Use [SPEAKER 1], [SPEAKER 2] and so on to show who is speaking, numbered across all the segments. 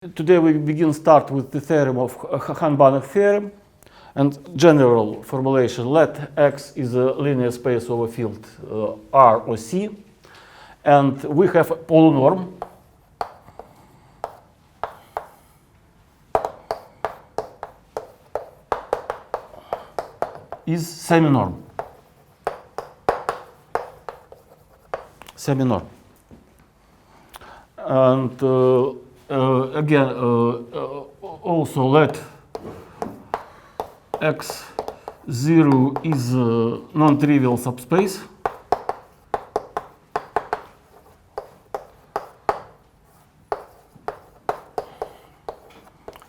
[SPEAKER 1] Today we start with the theorem of Hahn-Banach theorem and general formulation. Let X is a linear space over field R or C, and we have a polynorm is semi-norm. Semi-norm. And again, also let X0 is a non-trivial subspace.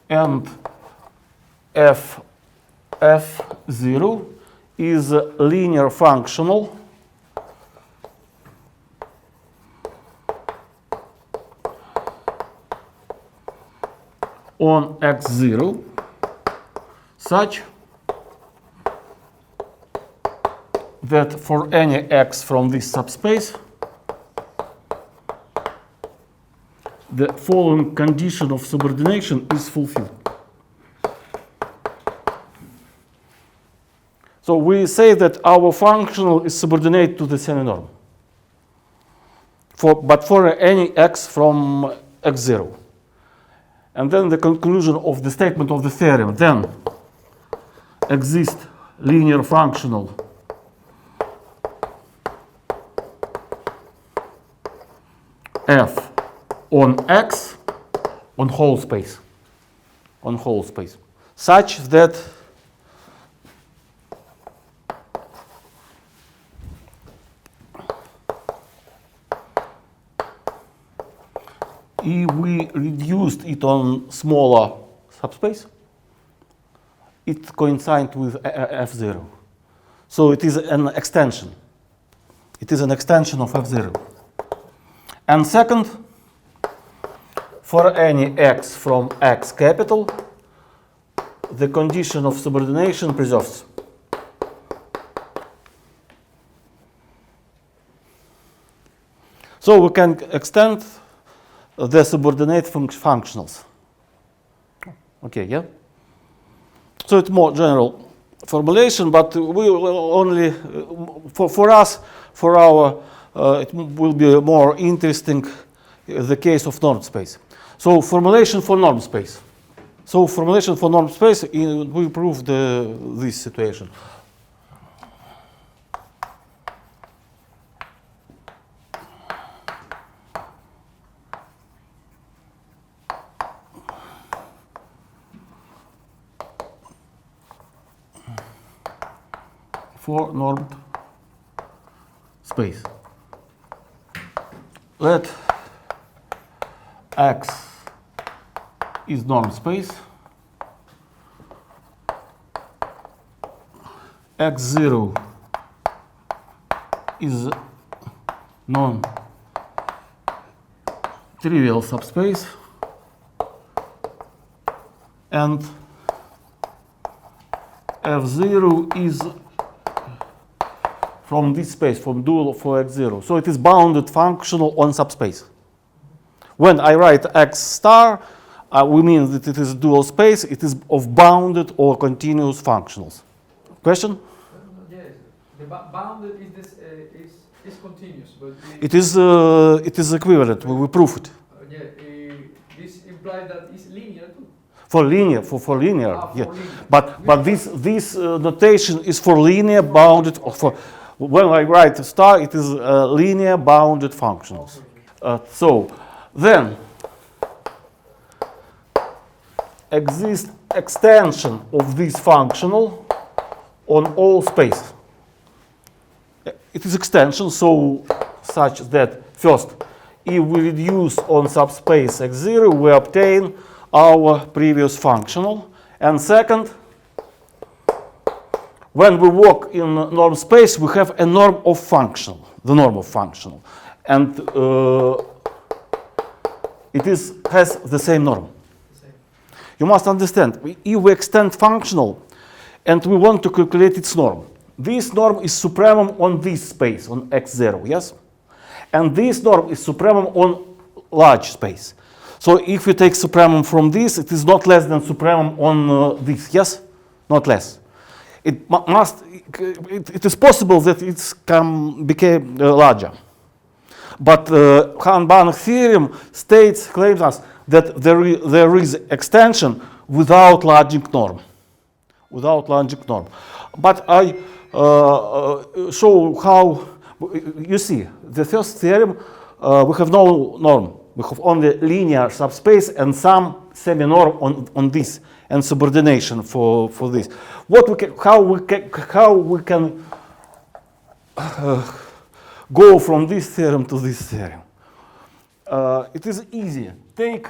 [SPEAKER 1] And F0 is a linear functional on X0 such that for any X from this subspace, the following condition of subordination is fulfilled. So we say that our functional is subordinate to the semi-norm, but for any X from X0. And then the conclusion of the statement of the theorem, then exist linear functional f on X on whole space, such that if we reduced it on smaller subspace, it coincides with F0. So it is an extension. It is an extension of F0. And second, for any X from X capital, the condition of subordination preserves. So we can extend the subordinate functionals. Okay, yeah? So it's more general formulation, but we will only, for us, for our, it will be more interesting the case of norm space. So formulation for norm space. So formulation for norm space, we prove this situation. For normed space, let X is norm space, X0 is non-trivial subspace, and F0 is from this space, from dual for X0. So it is bounded functional on subspace. When I write X star, we mean that it is a dual space. It is of bounded or continuous functionals. Question?
[SPEAKER 2] Yes, the bounded is this is continuous, but
[SPEAKER 1] it is equivalent. We prove it.
[SPEAKER 2] This implies that it's linear too.
[SPEAKER 1] For linear, for linear, yeah.
[SPEAKER 2] For linear.
[SPEAKER 1] But this notation is for linear bounded or for. When I write a star, it is linear bounded functionals. So then exists extension of this functional on all space. It is extension such that first, if we reduce on subspace X0, we obtain our previous functional, and second, when we work in norm space, we have a norm of functional, the norm of functional, and it has the same norm. You must understand, if we extend functional and we want to calculate its norm, this norm is supremum on this space, on X0, yes? And this norm is supremum on large space. So if we take supremum from this, it is not less than supremum on this, yes? Not less. It it is possible that it can become larger. But Hahn-Banach theorem claims us that there is extension without logic norm. Without logic norm. But I show how, you see, the first theorem, we have no norm. We have only linear subspace and some semi-norm on this, and subordination for this. How we can go from this theorem to this theorem? It is easy. Take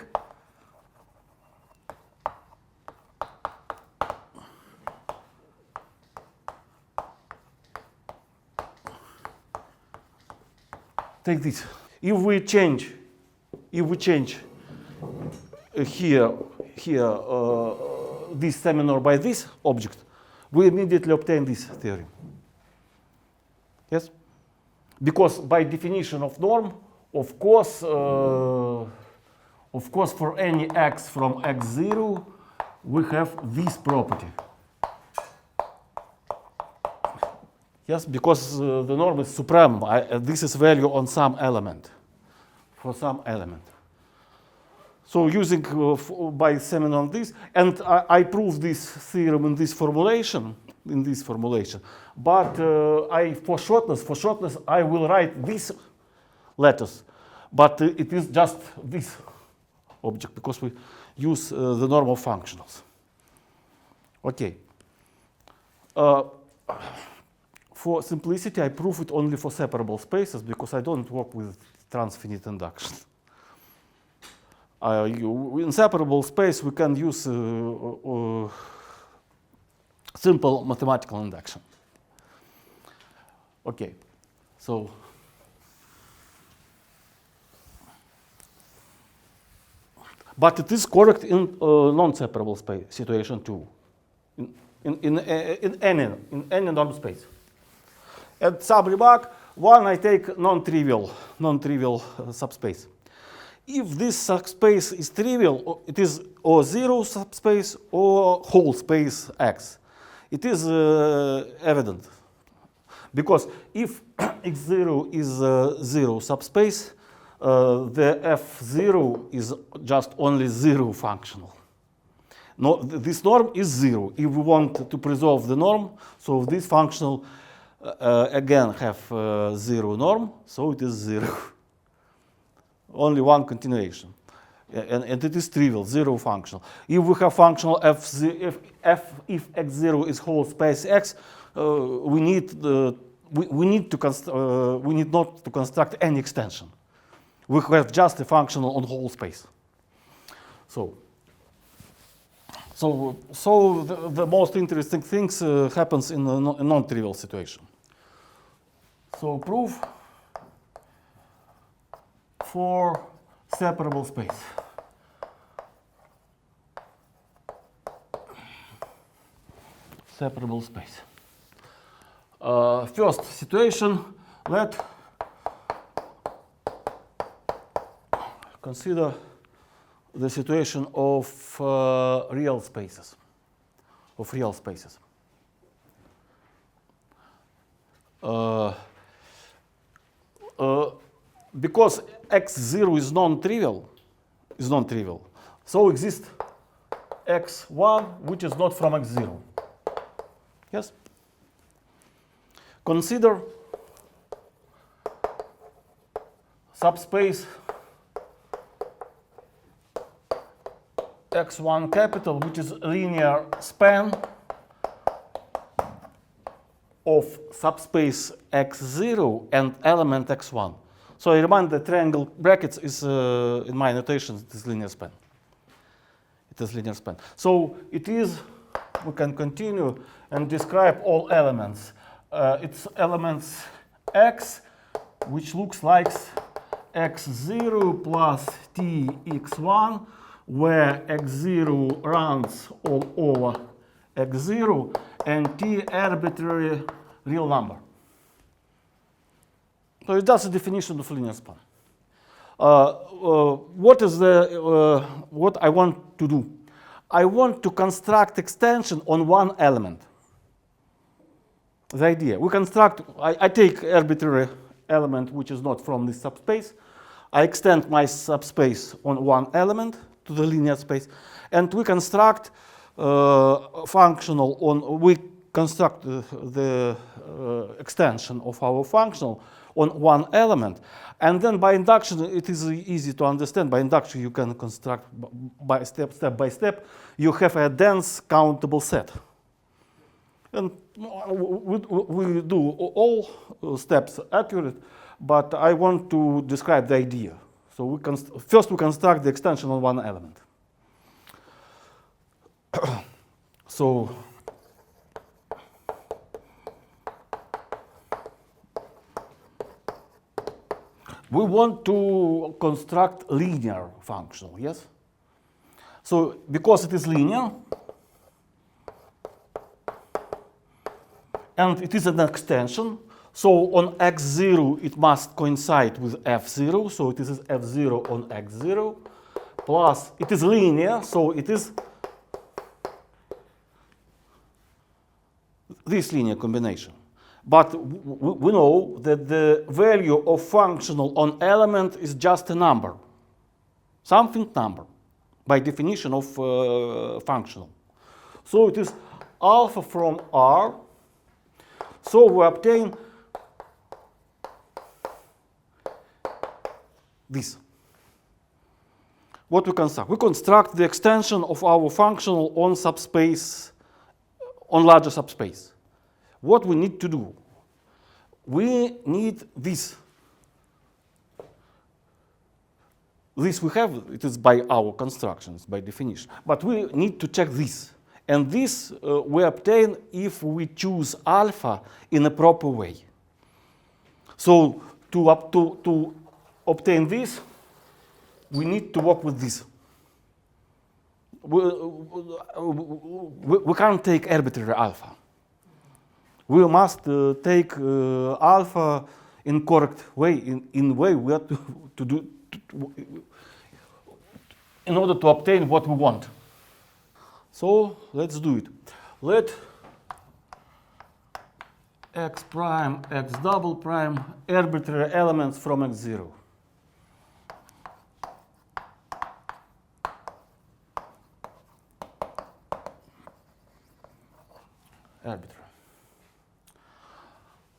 [SPEAKER 1] this. If we change here this semi-norm by this object, we immediately obtain this theorem. Yes? Because by definition of norm, of course, for any x from x0, we have this property. Yes, because the norm is supremum. This is value on some element, for some element. So using by semi-norm this, and I prove this theorem in this formulation. But for shortness, I will write these letters, but it is just this object because we use the norm of functionals. Okay. For simplicity, I prove it only for separable spaces because I don't work with transfinite induction. In separable space, we can use simple mathematical induction. Okay, so but it is correct in non-separable space situation too, in any norm space. At sub remark, one I take non-trivial subspace. If this subspace is trivial, it is or zero subspace or whole space X. It is evident. Because if x0 is zero subspace, the f0 is just only zero functional. No, this norm is zero. If we want to preserve the norm, so this functional again have zero norm, so it is zero. Only one continuation. And it is trivial, zero functional. If we have functional if x0 is whole space X, we need not to construct any extension. We have just a functional on whole space. So the most interesting things happens in a non-trivial situation. So proof for separable space. Separable space. First situation, let's consider the situation of real spaces. Because x0 is non-trivial, so exists x1 which is not from x0. Yes? Consider subspace x1 capital, which is linear span of subspace x0 and element x1. So I remind the triangle brackets is in my notation it is linear span. So it is, we can continue and describe all elements. It's elements x, which looks like x0 plus t x1, where x0 runs all over x0 and t arbitrary real number. So that's a definition of linear span. what is the what I want to do? I want to construct extension on one element. The idea we construct. I take arbitrary element which is not from this subspace. I extend my subspace on one element to the linear space, and we construct functional on. We construct the extension of our functional on one element, and then by induction it is easy to understand. By induction you can construct by step by step. You have a dense countable set, and we do all steps accurate. But I want to describe the idea. So we first we construct the extension on one element. So we want to construct linear functional, yes? So because it is linear, and it is an extension, so on x0 it must coincide with f0, so it is f0 on x0, plus it is linear, so it is this linear combination. But we know that the value of functional on element is just a number, something number, by definition of functional. So it is alpha from R. So we obtain this. What we construct? We construct the extension of our functional on subspace, on larger subspace. What we need to do? We need this. This we have, it is by our constructions, by definition. But we need to check this. And this we obtain if we choose alpha in a proper way. So to obtain this, we need to work with this. We can't take arbitrary alpha. We must take alpha in correct way, in way we have to do in order to obtain what we want. So let's do it. Let x prime, x double prime, arbitrary elements from x0. Arbitrary.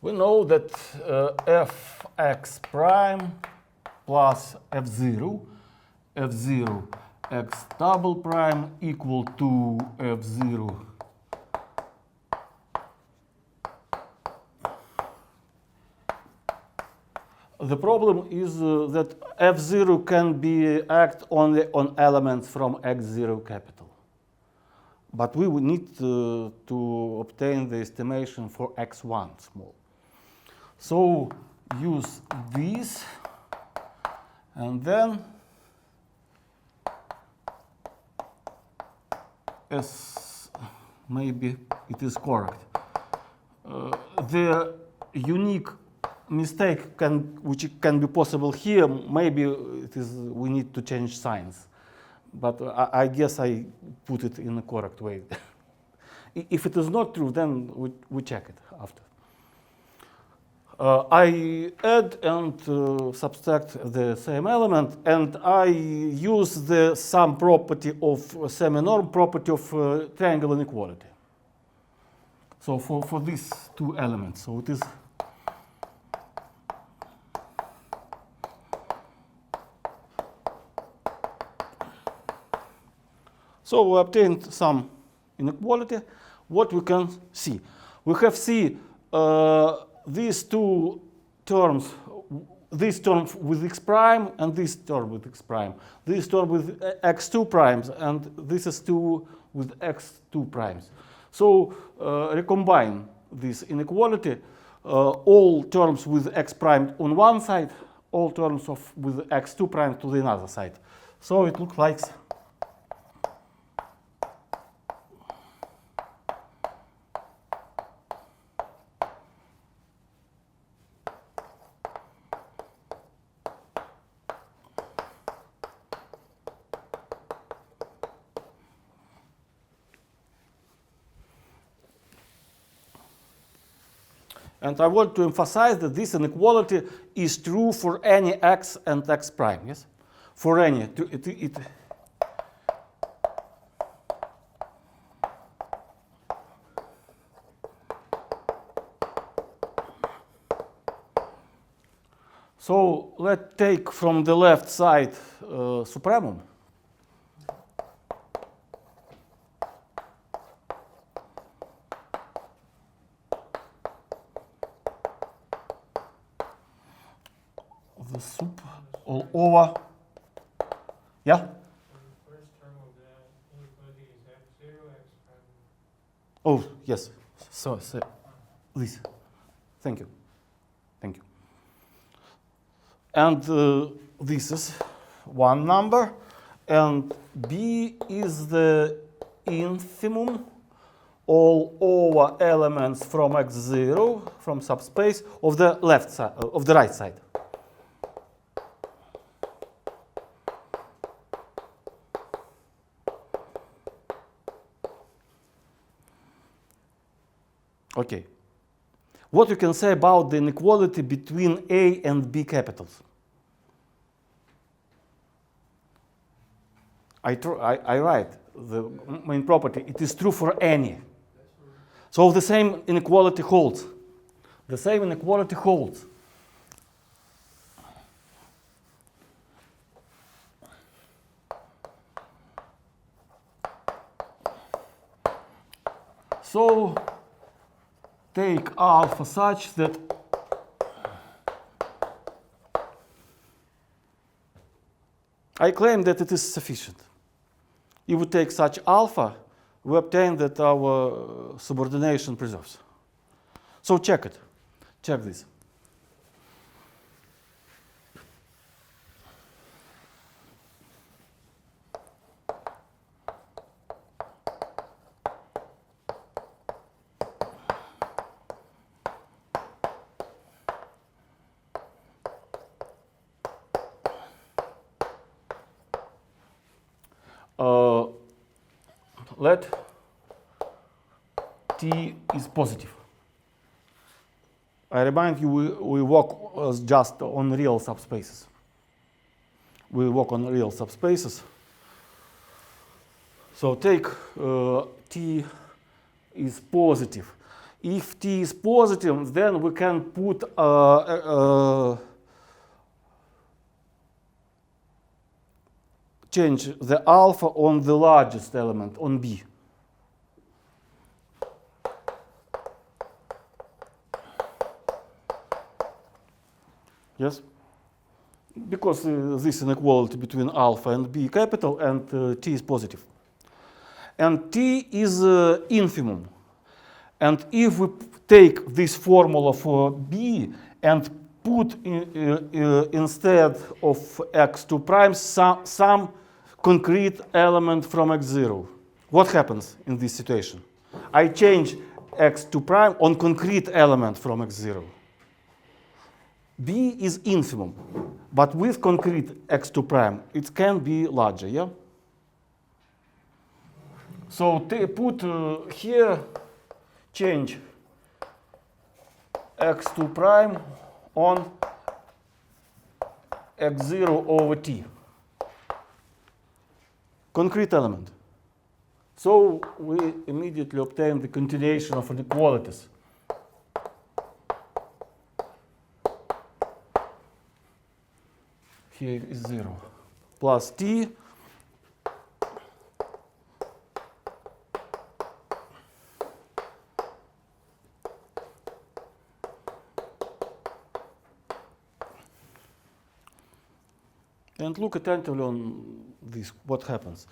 [SPEAKER 1] We know that fx prime plus f0, f0 x double prime equal to f0 the problem is that f0 can be act only on elements from x0 capital. But we would need to obtain the estimation for x1 small. So use this, and then as maybe it is correct. The unique mistake which can be possible here, maybe it is we need to change signs. But I guess I put it in the correct way. If it is not true, then we check it after. I add and subtract the same element, and I use the sum property of semi-norm property of triangle inequality. So for these two elements, so it is so we obtained some inequality. What we can see? We have these two terms, this term with x prime and this term with x prime, this term with x2 primes, and this is 2 with x2 primes. So recombine this inequality, all terms with x prime on one side, all terms with x2 prime to the other side. So it looks like And I want to emphasize that this inequality is true for any x and x prime, yes? For any. So let's take from the left side supremum. The sup all over. Yeah?
[SPEAKER 3] The first term of the inequality is f0, x prime.
[SPEAKER 1] Oh, yes. So this. Thank you. Thank you. And this is one number, and B is the infimum all over elements from x0, from subspace, of the left side, of the right side. Okay. What you can say about the inequality between A and B capitals? I write the main property. It is true for any. So the same inequality holds. The same inequality holds. So take alpha such that I claim that it is sufficient. If we take such alpha, we obtain that our subordination preserves. So check it. Check this. Let T is positive. I remind you, we work just on real subspaces. We work on real subspaces. So take T is positive. If T is positive, then we can put change the alpha on the largest element, on B. Yes? Because this inequality between alpha and B capital, and T is positive. And T is infimum. And if we take this formula for B and put instead of x2 prime some concrete element from x0. What happens in this situation? I change x2 prime on concrete element from x0. B is infimum, but with concrete x2 prime, it can be larger, yeah? So put here, change x2 prime on x0 over T. Concrete element. So we immediately obtain the continuation of inequalities. Here is 0 plus T and look attentively on this, what happens.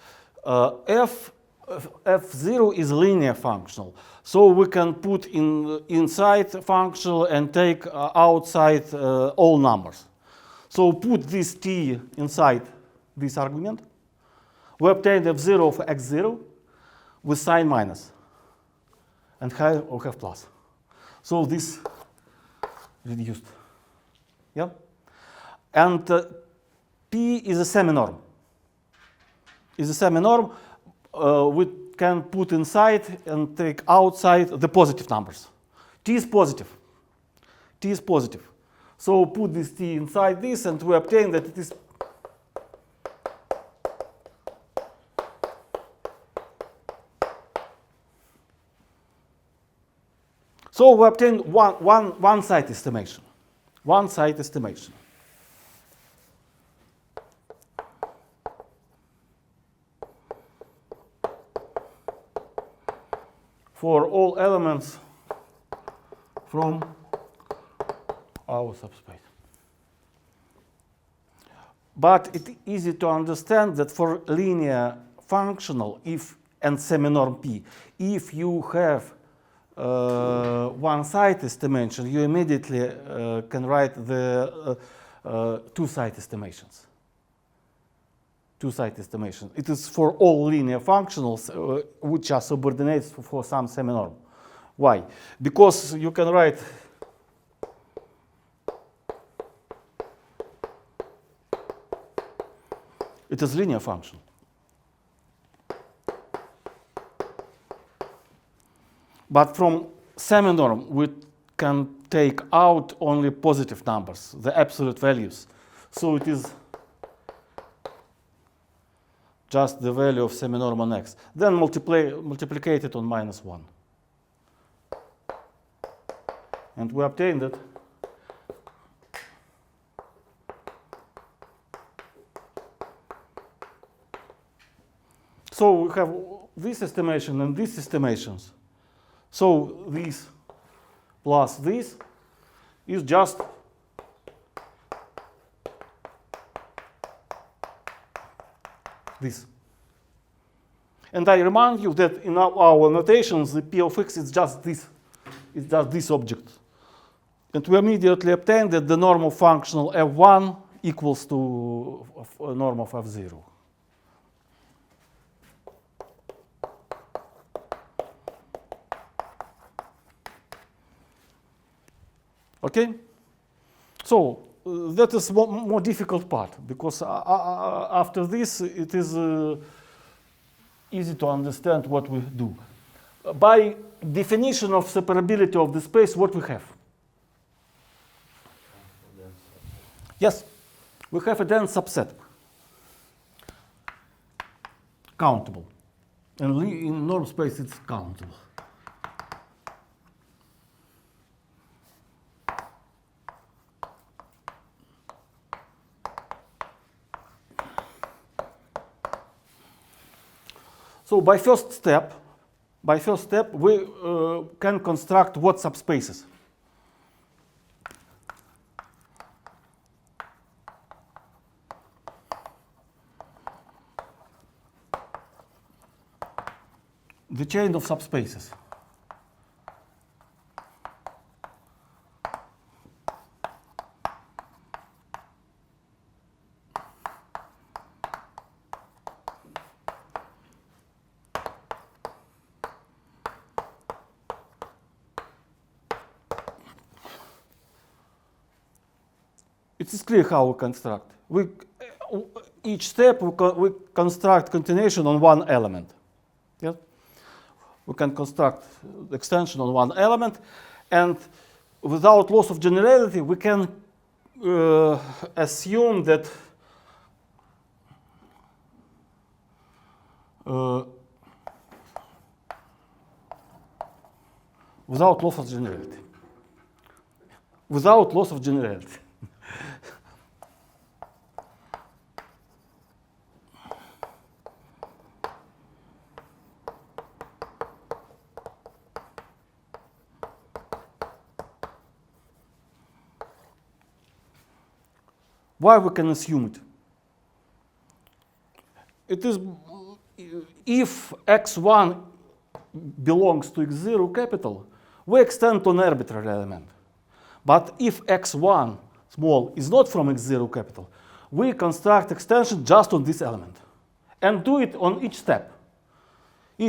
[SPEAKER 1] F0 is linear functional, so we can put inside functional and take outside all numbers. So put this T inside this argument. We obtain F0 of x0 with sign minus, and here we have plus. So this reduced. Yeah? And P is a semi-norm. Is a semi-norm. We can put inside and take outside the positive numbers. T is positive. t is positive. So put this t inside this, and we obtain that it is so we obtain one side estimation. One side estimation. For all elements from our subspace. But it's easy to understand that for linear functional and semi-norm p, if you have one side estimation, you immediately can write the two side estimations. Two side estimation. It is for all linear functionals which are subordinates for some semi-norm. Why? Because you can write it is linear function. But from semi-norm we can take out only positive numbers, the absolute values. So it is just the value of semi-norm on x. Then multiplicate it on -1. And we obtain that so we have this estimation and these estimations. So this plus this is just this. And I remind you that in our notations, the p of x is just this. It's just this object. And we immediately obtain that the norm of functional f1 equals to a norm of f0. Okay? So that is more difficult part, because after this it is easy to understand what we do. By definition of separability of the space, what we have? Yes, we have a dense subset, countable. And in norm space it's countable. So by first step, we can construct what subspaces? The chain of subspaces. It is clear how we construct. Each step we construct continuation on one element. Yeah? We can construct extension on one element, and without loss of generality, we can assume that without loss of generality. Without loss of generality. Why we can assume it? It is if x1 belongs to x0 capital, we extend to an arbitrary element. But if x1 small is not from x0 capital, we construct extension just on this element and do it on each step.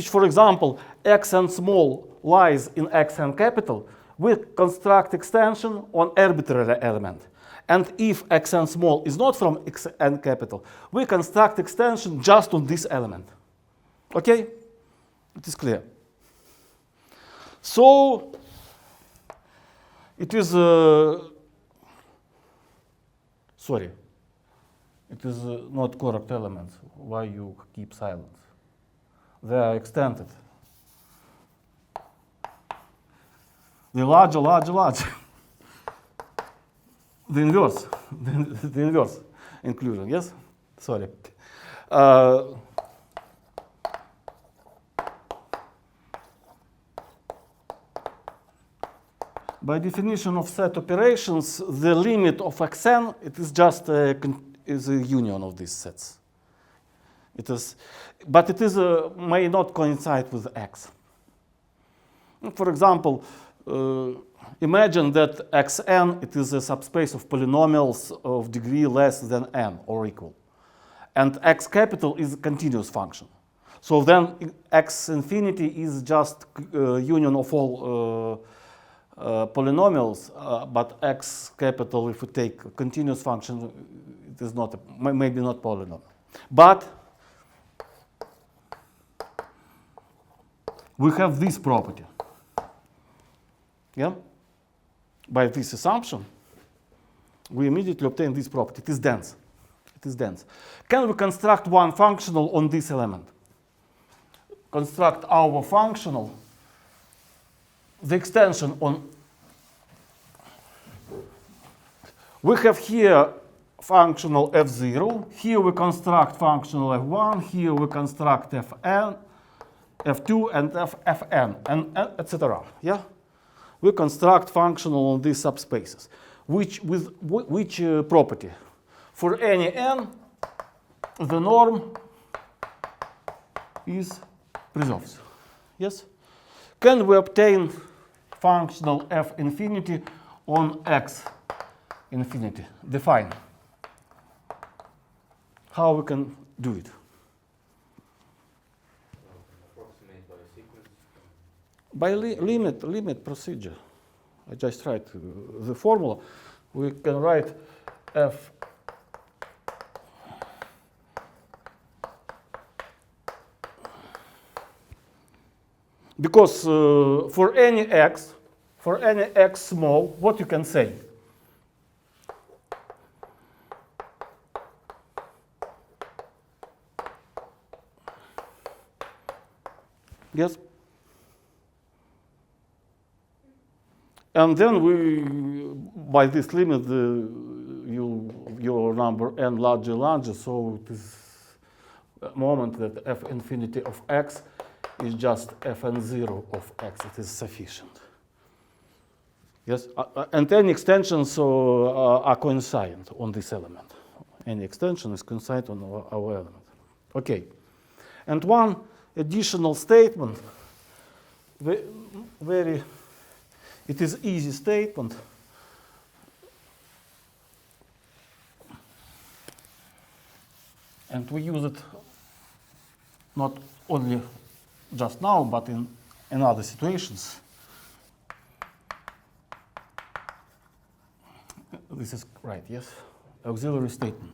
[SPEAKER 1] For example, xn small lies in xn capital, we construct extension on arbitrary element. And if xn small is not from xn capital, we construct extension just on this element. Okay? It is clear. So It is, sorry, it is not correct elements. Why you keep silence? They are extended. The larger. The inverse, the inverse inclusion, yes? Sorry. By definition of set operations, the limit of xn, it is just is a union of these sets. It is, but it is may not coincide with x. For example, imagine that xn, it is a subspace of polynomials of degree less than n or equal. And x capital is a continuous function. So then x infinity is just union of all polynomials, but x capital, if we take a continuous function, it is not, maybe not polynomial. But we have this property. Yeah? By this assumption, we immediately obtain this property. It is dense. It is dense. Can we construct one functional on this element? Construct our functional, the extension on. We have here functional f0. Here we construct functional f1. Here we construct fn, f2, and fn, and etc. Yeah? We construct functional on these subspaces. Which property? For any n, the norm is preserved. Yes? Can we obtain functional f infinity on x infinity? Define. How we can do it?
[SPEAKER 4] Approximate by sequence.
[SPEAKER 1] By limit procedure. I just write the formula. We can write f because for any x small, what you can say? Yes? And then we, by this limit, your number n larger, so it is a moment that f infinity of x is just fn0 of x. It is sufficient. Yes? And any extensions are coincident on this element. Any extension is coincident on our element. Okay. And one additional statement, it is easy statement. And we use it not only just now, but in other situations. This is right, yes? Auxiliary statement.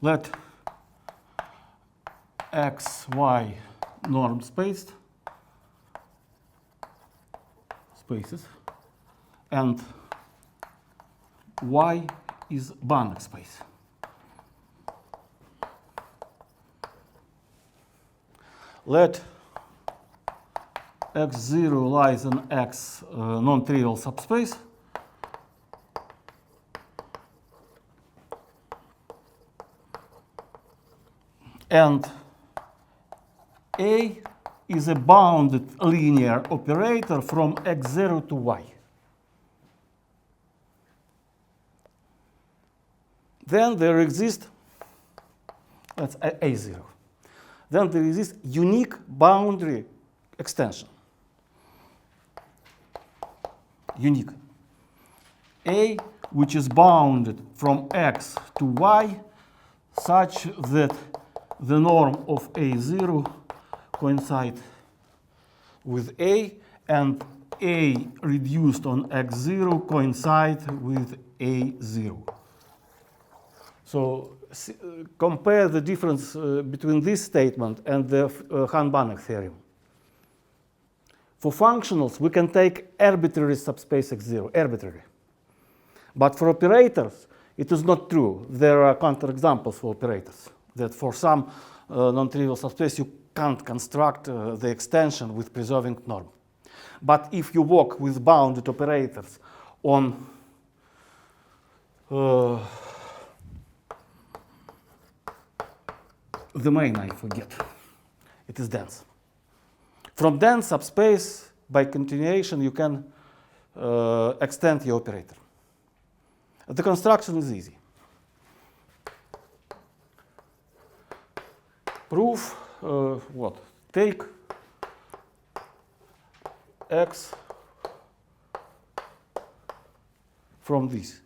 [SPEAKER 1] Let x, y norm spaces, and y is Banach space. Let x0 lies in x non-trivial subspace, and A is a bounded linear operator from x0 to y. Then there exists, that's A0. Then there exists unique boundary extension. Unique. A, which is bounded from x to y, such that the norm of A0 coincide with A, and A reduced on x0 coincide with A0. So compare the difference between this statement and the Hahn-Banach theorem. For functionals, we can take arbitrary subspace X0, arbitrary. But for operators, it is not true. There are counterexamples for operators, that for some non-trivial subspace, you can't construct the extension with preserving norm. But if you work with bounded operators on the main, I forget, it is dense. From dense subspace, by continuation, you can extend your operator. The construction is easy. Proof what? Take x from this.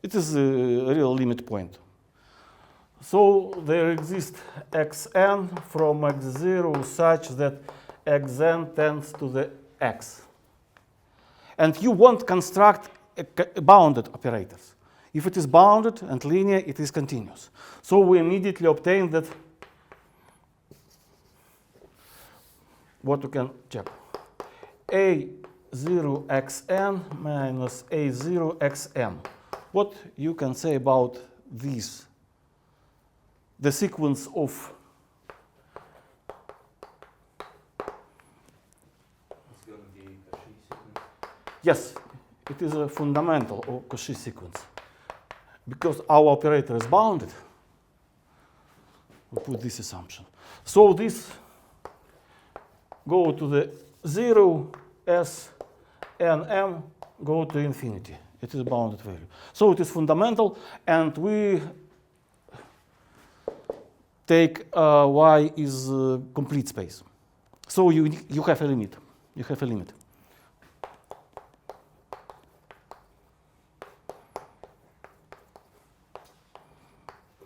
[SPEAKER 1] It is a real limit point. So there exists xn from x0 such that xn tends to the x. And you won't construct bounded operators. If it is bounded and linear, it is continuous. So we immediately obtain that what you can check. A0xn minus A0xn. What you can say about this? The sequence of
[SPEAKER 4] It's going to be a Cauchy sequence.
[SPEAKER 1] yes, it is a fundamental or Cauchy sequence. Because our operator is bounded, we put this assumption. So this go to the 0, S, N, M, go to infinity. It is a bounded value. So it is fundamental, and we take Y is complete space. So you have a limit. You have a limit.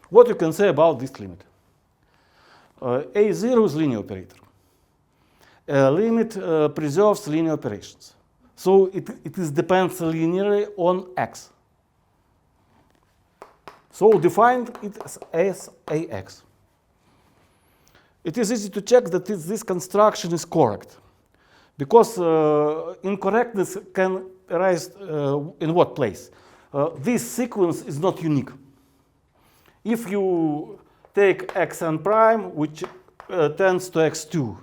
[SPEAKER 1] What you can say about this limit? A0 is linear operator. Limit preserves linear operations. So it depends linearly on x. So define it as AX. It is easy to check that this construction is correct. Because incorrectness can arise in what place? This sequence is not unique. If you take xn prime, which tends to x2,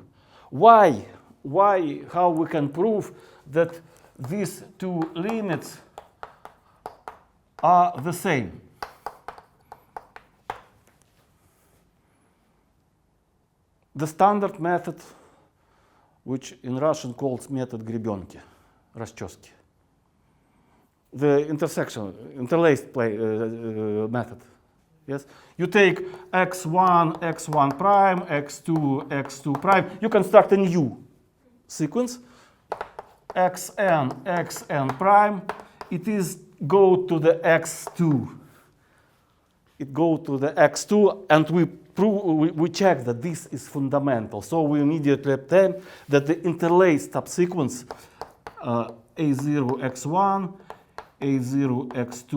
[SPEAKER 1] how we can prove that these two limits are the same? The standard method, which in Russian calls method гребенки, расчески. The interlaced method. Yes, you take x1, x1 prime, x2, x2 prime. You construct a new sequence, xn, xn prime. It is go to the x2. It go to the x2, and we check that this is fundamental. So we immediately obtain that the interlaced subsequence a0 x1, a0 x2,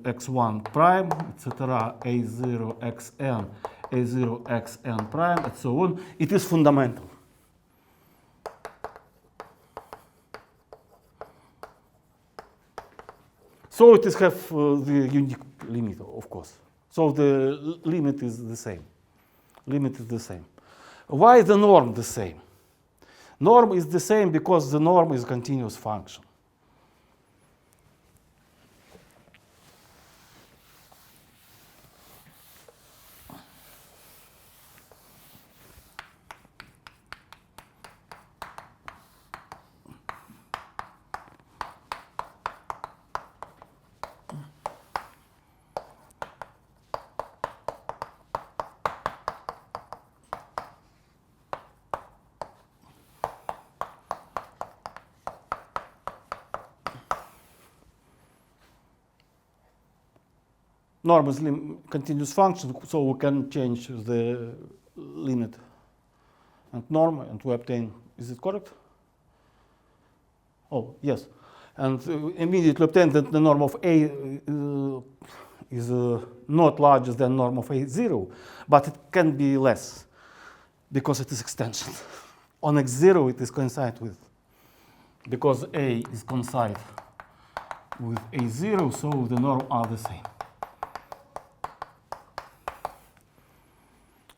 [SPEAKER 1] x1 prime, etc., a0 xn, a0 xn prime, and so on. It is fundamental. So it is have the unique limit, of course. So the limit is the same. Limit is the same. Why the norm the same? Norm is the same because the norm is a continuous function. Norm is continuous function, so we can change the limit and norm, and we obtain, is it correct? Oh, yes. And immediately obtain that the norm of A is not larger than norm of A0, but it can be less because it is extension on x0 it is coincide with, because A is coincide with A0, so the norm are the same.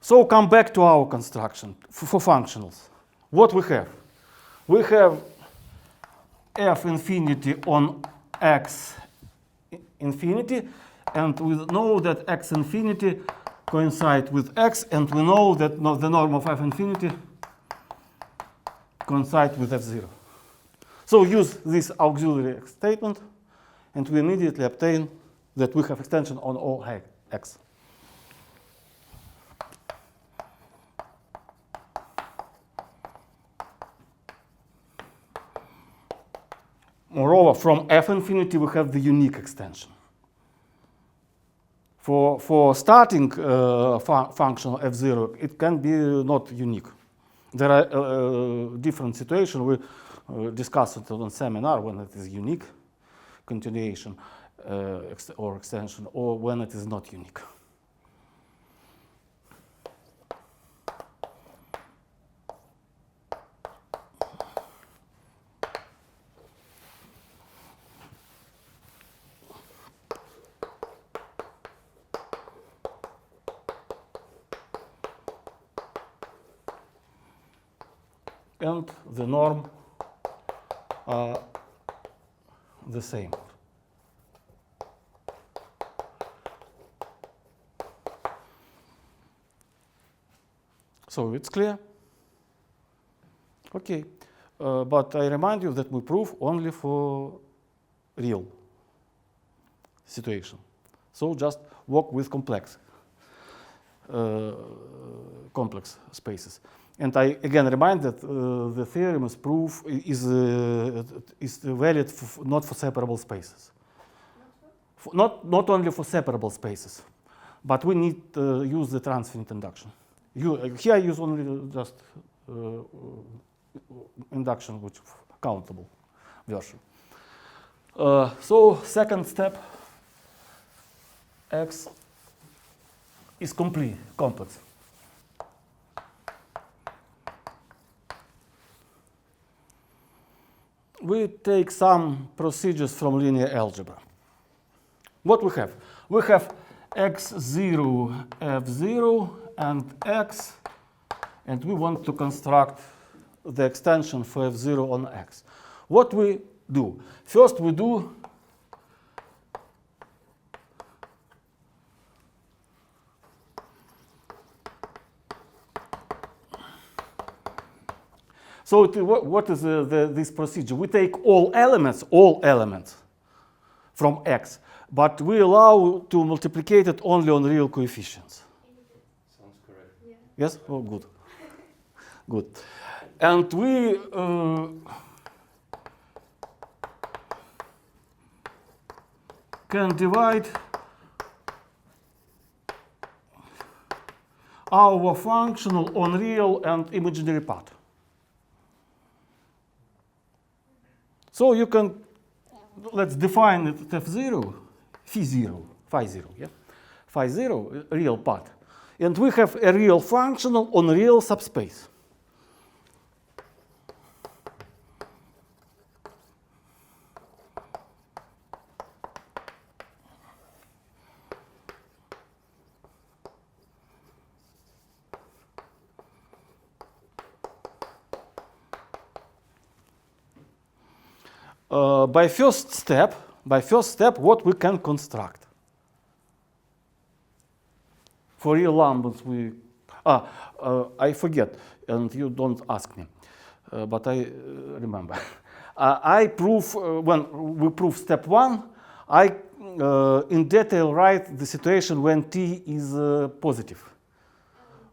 [SPEAKER 1] So come back to our construction for functionals. What we have? We have f infinity on x infinity, and we know that x infinity coincide with x, and we know that the norm of f infinity coincide with f0. So use this auxiliary statement, and we immediately obtain that we have extension on all x. Moreover, from f infinity we have the unique extension. For starting functional f0, it can be not unique. There are different situations. We discussed it on seminar when it is unique continuation or extension, or when it is not unique. And the norm are the same. So it's clear? Okay. But I remind you that we prove only for real situation. So just work with complex spaces. And I again remind that the theorem is proof is valid not for separable spaces. Not only for separable spaces, but we need to use the transfinite induction. Here I use only just induction, which countable version. So second step, x is complex. We take some procedures from linear algebra. What we have? We have x0, f0, and x, and we want to construct the extension for f0 on x. What we do? First we do so what is this procedure? We take all elements from x, but we allow to multiplicate it only on real coefficients.
[SPEAKER 4] Sounds correct.
[SPEAKER 5] Yeah.
[SPEAKER 1] Yes? Oh, good. Good. And we can divide our functional on real and imaginary part. So you can, let's define it f0, phi0, yeah? Phi0, real part. And we have a real functional on real subspace. By first step, what we can construct? For real numbers, I forget, and you don't ask me, but I remember. I prove, when we prove step 1, I in detail write the situation when t is positive.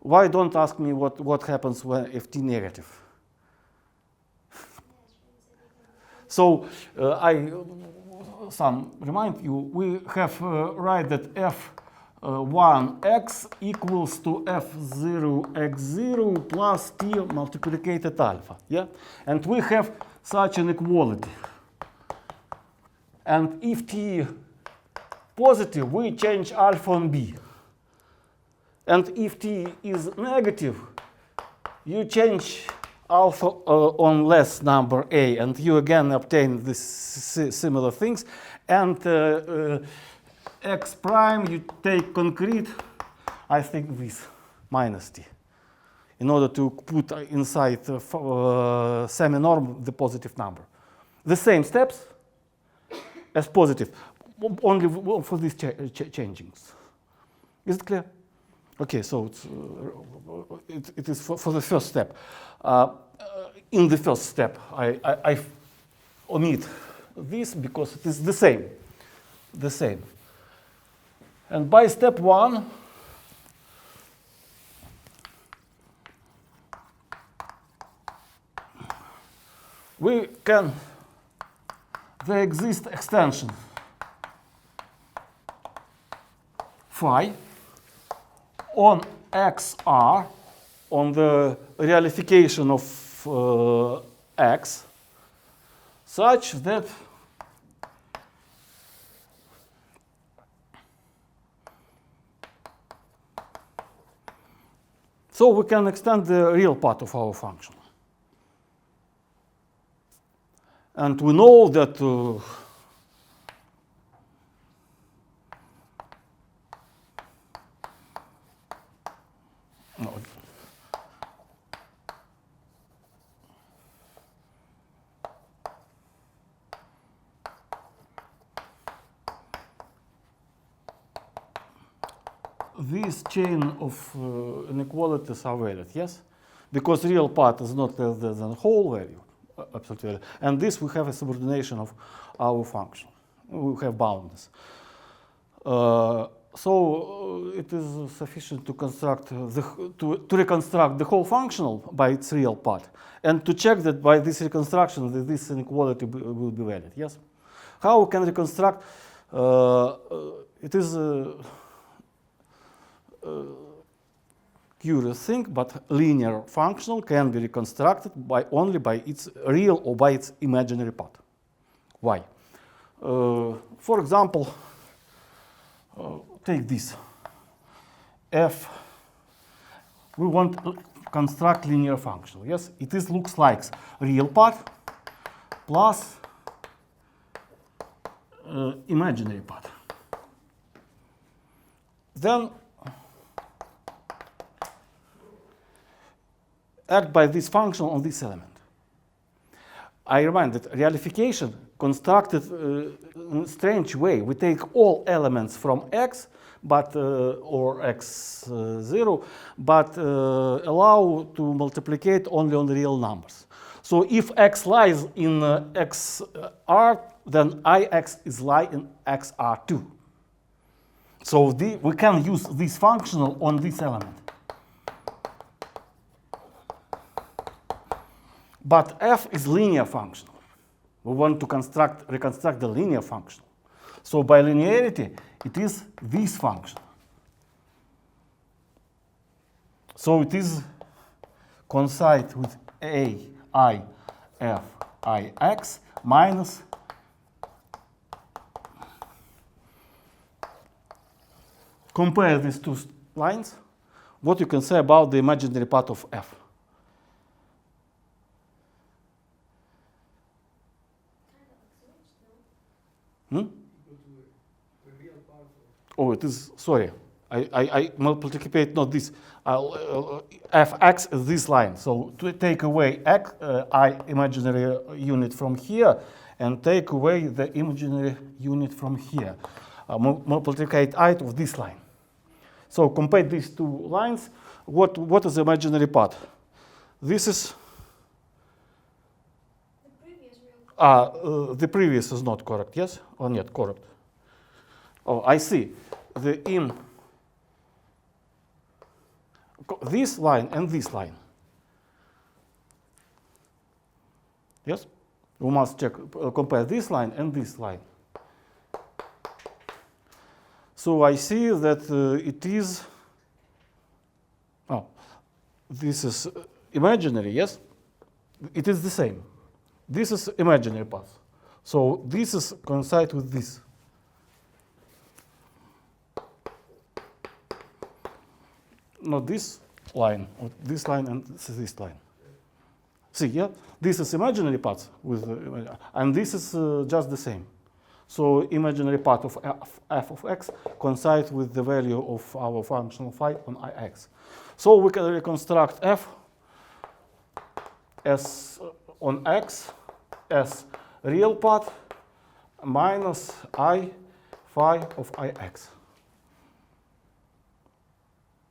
[SPEAKER 1] Why don't ask me what happens if t negative? So I remind you, we have write that f1x equals to f0x0 plus t multiplicated alpha. Yeah, and we have such an equality. And if t positive, we change alpha on b. And if t is negative, you change alpha on less number a, and you again obtain this similar things, and x prime you take concrete, I think this minus t, in order to put inside semi-norm the positive number. The same steps as positive, only for these changings. Is it clear? Okay, so it is for the first step. In the first step, I omit this because it is the same. The same. And by step 1, we can, there exists extension phi on xr, on the realification of x, such that so we can extend the real part of our function. And we know that this chain of inequalities are valid, yes? Because real part is not less than whole value, absolute value. And this we have a subordination of our function. We have bounds. So it is sufficient to construct to reconstruct the whole functional by its real part, and to check that by this reconstruction that this inequality will be valid. Yes. How we can reconstruct? It is a curious thing, but linear functional can be reconstructed only by its real or by its imaginary part. Why? For example, take this. F, we want to construct linear function. Yes, it is looks like real part plus imaginary part. Then act by this function on this element. I remind that realification constructed in a strange way. We take all elements from X, but or X0, but allow to multiplicate only on the real numbers. So if X lies in XR, then IX is lie in XR2. So we can use this functional on this element. But f is linear functional. We want to reconstruct the linear functional. So by linearity, it is this function. So it is coincide with a, I, f, I, x minus compare these two lines. What you can say about the imaginary part of f? Oh, it is, sorry. I multiplicate not this. Fx is this line. So to take away x, I imaginary unit from here and take away the imaginary unit from here. Multiply I of this line. So compare these two lines. What is the imaginary part? This is the previous is not correct, yes? Or not correct? Oh, I see. This line and this line. Yes? We must check, compare this line and this line. So I see that it is, this is imaginary, yes? It is the same. This is imaginary path. So this is coincide with this. Not this line and this line. See, yeah, this is imaginary part with, and this is just the same. So imaginary part of f of x coincides with the value of our functional phi on ix. So we can reconstruct f as on x as real part minus I phi of ix.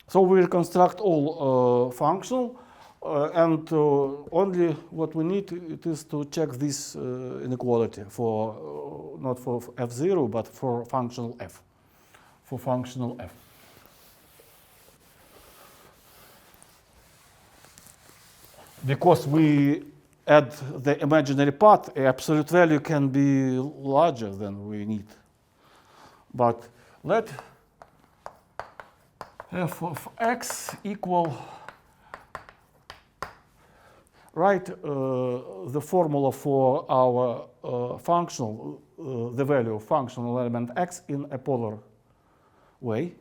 [SPEAKER 1] So we reconstruct all functional, and only what we need it is to check this inequality for not for f0 but for functional f. For functional f. Because we add the imaginary part, absolute value can be larger than we need. But let f of x equal, write the formula for our functional, the value of functional element x in a polar way,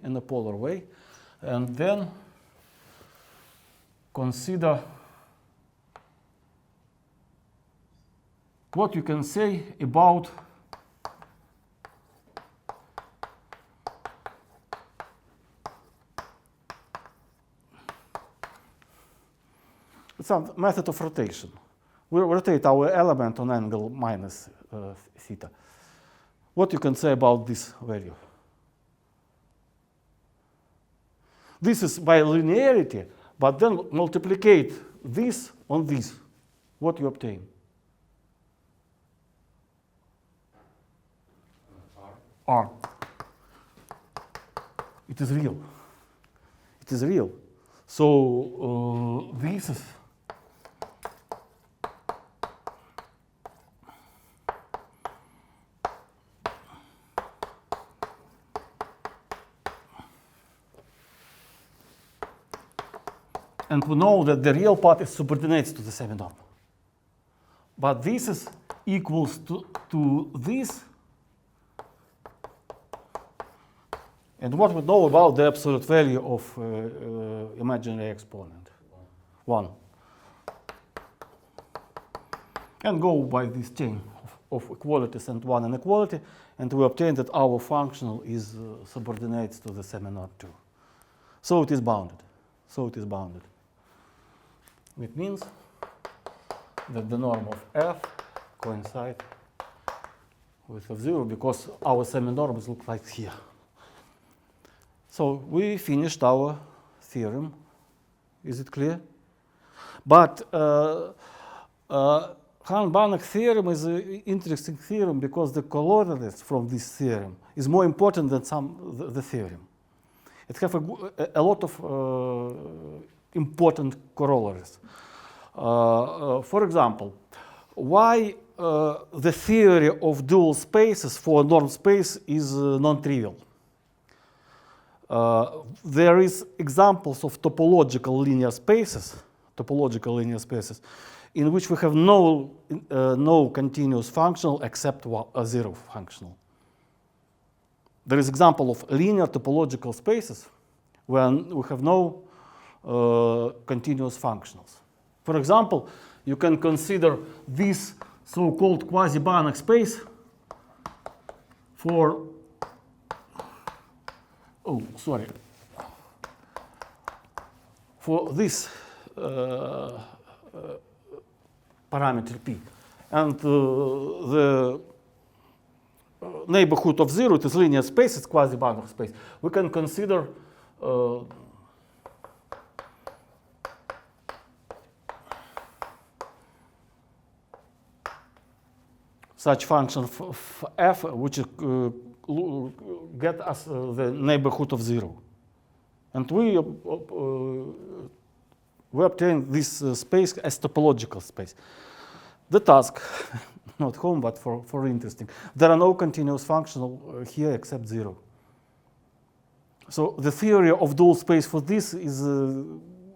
[SPEAKER 1] and then consider what you can say about some method of rotation. We rotate our element on angle minus theta. What you can say about this value? This is by linearity, but then multiplicate this on this. What you obtain? R. It is real. It is real. So this is and we know that the real part is subordinates to the semi-norm. But this is equals to this. And what we know about the absolute value of imaginary exponent? 1. And go by this chain of equalities and one inequality, and we obtain that our functional is subordinates to the semi-norm too. So it is bounded. So it is bounded. It means that the norm of f coincides with f0 because our semi-norms look like here. So we finished our theorem. Is it clear? But Hahn-Banach theorem is an interesting theorem because the corollaries from this theorem is more important than the theorem. It has a lot of important corollaries. For example, why the theory of dual spaces for norm space is non-trivial. There is examples of topological linear spaces, in which we have no continuous functional except a zero functional. There is example of linear topological spaces where we have no continuous functionals. For example, you can consider this so-called quasi-Banach space for for this parameter p, and the neighborhood of zero, it is linear space, it's quasi-Banach space. We can consider such function f which get us the neighborhood of zero, and we obtain this space as topological space. The task, not home, but for interesting. There are no continuous functional here except zero. So the theory of dual space for this is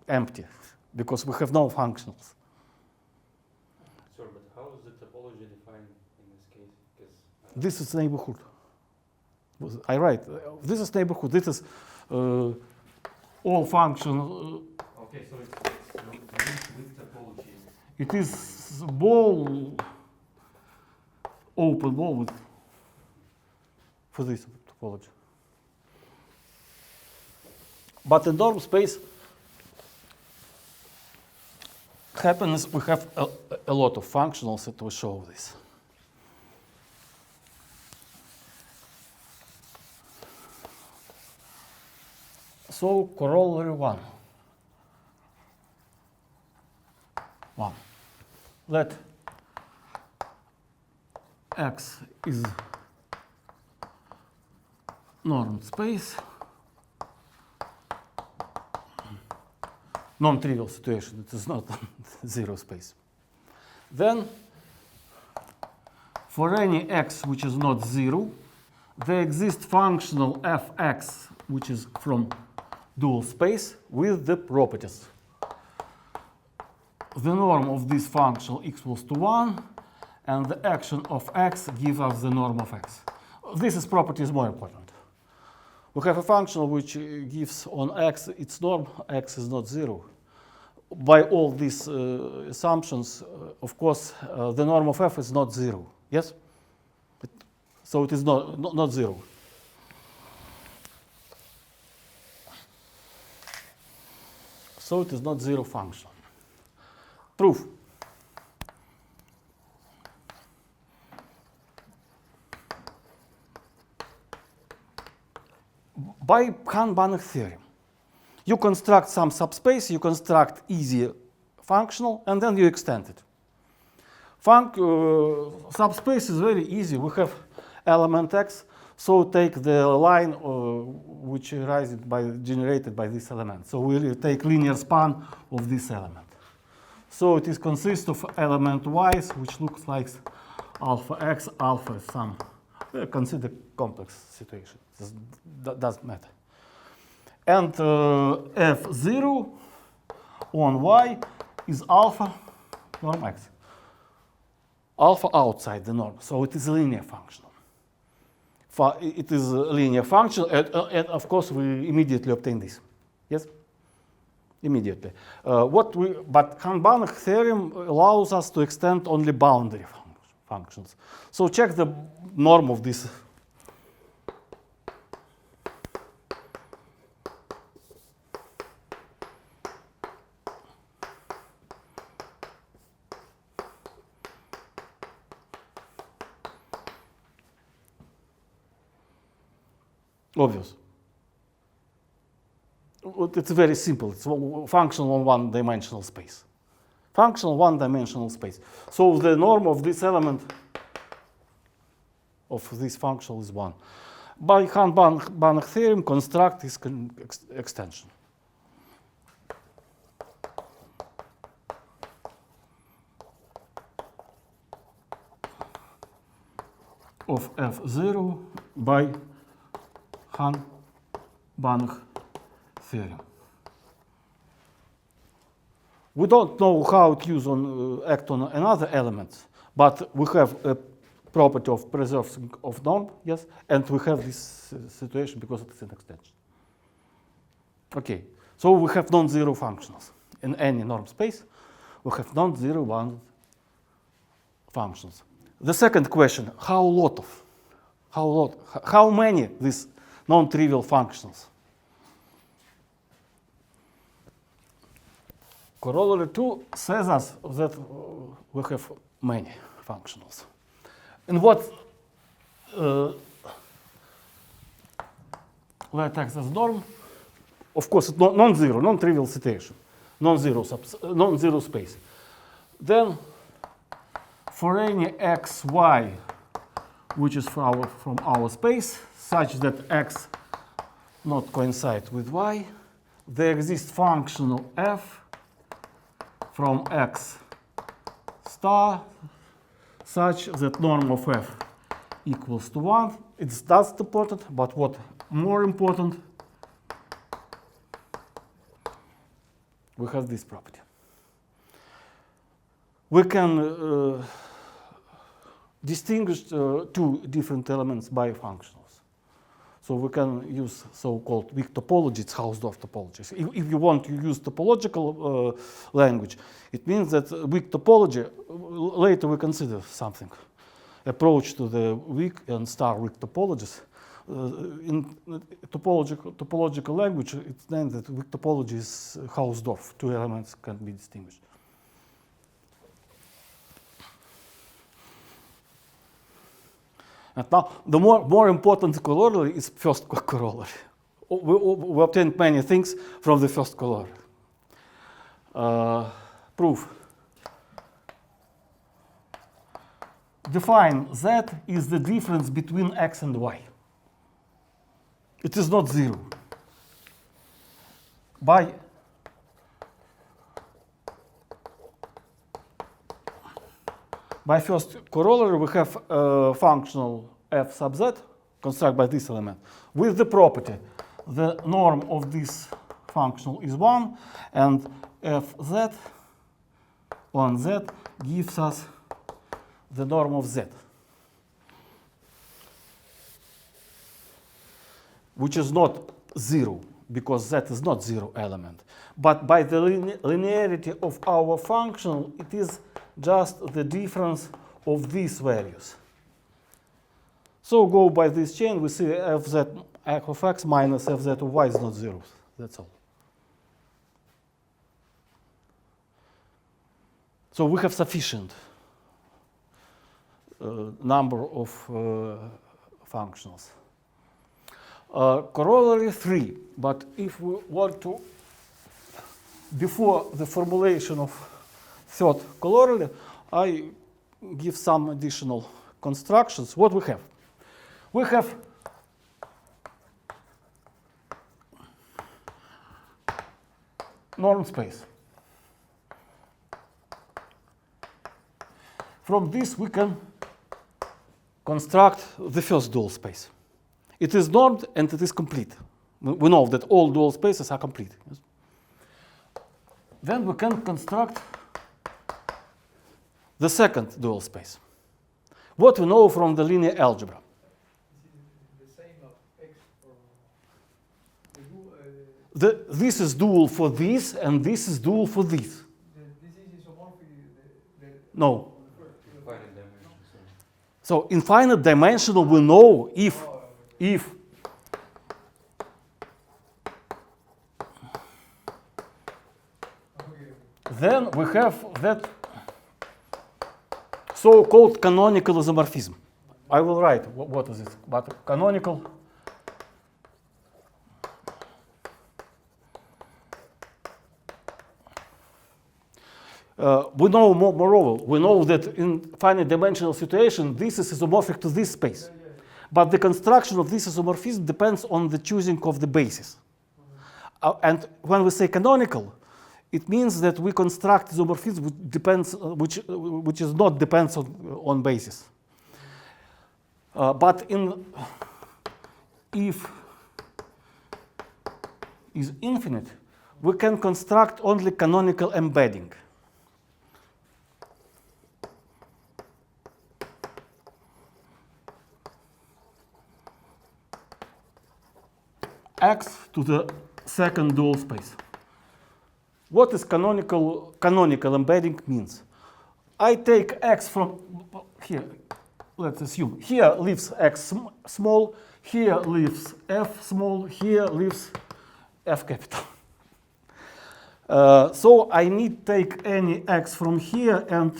[SPEAKER 1] empty because we have no functionals.
[SPEAKER 4] Sorry, but how is the topology defined in this case?
[SPEAKER 1] This is neighborhood. I write. This is neighborhood. This is all function.
[SPEAKER 5] Okay, so it's with topology.
[SPEAKER 1] It is ball, open ball with, for this topology. But in norm space happens, we have a lot of functionals that will show this. So corollary 1. Let X is normed space, non-trivial situation, it is not zero space. Then, for any x which is not zero, there exists functional fx which is from dual space with the properties. The norm of this function equals to 1, and the action of x gives us the norm of x. This property is more important. We have a function which gives on x its norm, x is not 0. By all these assumptions, of course, the norm of f is not 0. Yes? So it is not 0. So it is not 0 function. Proof. By Hahn-Banach theorem, you construct some subspace, you construct easy functional, and then you extend it. Subspace is very easy. We have element x, so take the line which arises generated by this element. So we take linear span of this element. So it consists of element y's, which looks like alpha x, alpha is some. Consider complex situation. That doesn't matter. And f0 on y is alpha norm x. Alpha outside the norm, so it is a linear function. It is a linear function, and of course we immediately obtain this. Yes? Immediately. But Hahn-Banach theorem allows us to extend only boundary functions. So check the norm of this. Obvious. It's very simple. It's functional on one-dimensional space. Functional one-dimensional space. So the norm of this element of this function is 1. By Hahn-Banach theorem, construct this extension. Of f0 by Hahn-Banach theorem. We don't know how it act on another element, but we have a property of preserving of norm, yes, and we have this situation because it's an extension. Okay, so we have non-zero functions in any norm space. We have non-zero bounded functions. The second question: how many these non-trivial functions? Corollary 2 says us that we have many functionals. And what let x as norm? Of course, it's non-zero, non-trivial situation, non-zero space. Then, for any xy, which is from our space, such that x not coincide with y, there exists functional f from x star such that norm of f equals to 1. That's important, but what more important, we have this property. We can distinguish two different elements by functionals. So we can use so-called weak topologies, Hausdorff topologies. If you want to use topological language, it means that weak topology, later we consider something, approach to the weak and star weak topologies. In topological language, it's named that weak topology is Hausdorff. Two elements can be distinguished. And now, the more important corollary is first corollary. We obtained many things from the first corollary. Proof. Define Z is the difference between X and Y. It is not zero. By first corollary, we have a functional f sub z constructed by this element with the property the norm of this functional is 1, and fz on z gives us the norm of z, which is not 0, because z is not 0 element. But by the linearity of our function, it is just the difference of these values. So go by this chain, we see fz of x minus fz of y is not 0. That's all. So we have sufficient number of functionals. Corollary 3, but if we want to, before the formulation of third corollary, I give some additional constructions. What we have? We have norm space. From this we can construct the first dual space. It is normed and it is complete. We know that all dual spaces are complete. Yes? Then we can construct the second dual space. What we know from the linear algebra.
[SPEAKER 2] This is the same of x for
[SPEAKER 1] This is dual for this, and this is dual for this.
[SPEAKER 2] this is isomorphic.
[SPEAKER 1] No.
[SPEAKER 4] Finite dimension,
[SPEAKER 1] So in finite dimensional, we know if then we have that so-called canonical isomorphism. I will write what is it, but canonical. We know, moreover, we know that in finite dimensional situation, this is isomorphic to this space. But the construction of this isomorphism depends on the choosing of the basis. And when we say canonical, it means that we construct isomorphism which is not depends on basis. But if is infinite, we can construct only canonical embedding. X to the second dual space. What is canonical embedding means? I take X from here, let's assume, here lives X small, here lives F small, here lives F capital. So I need take any X from here and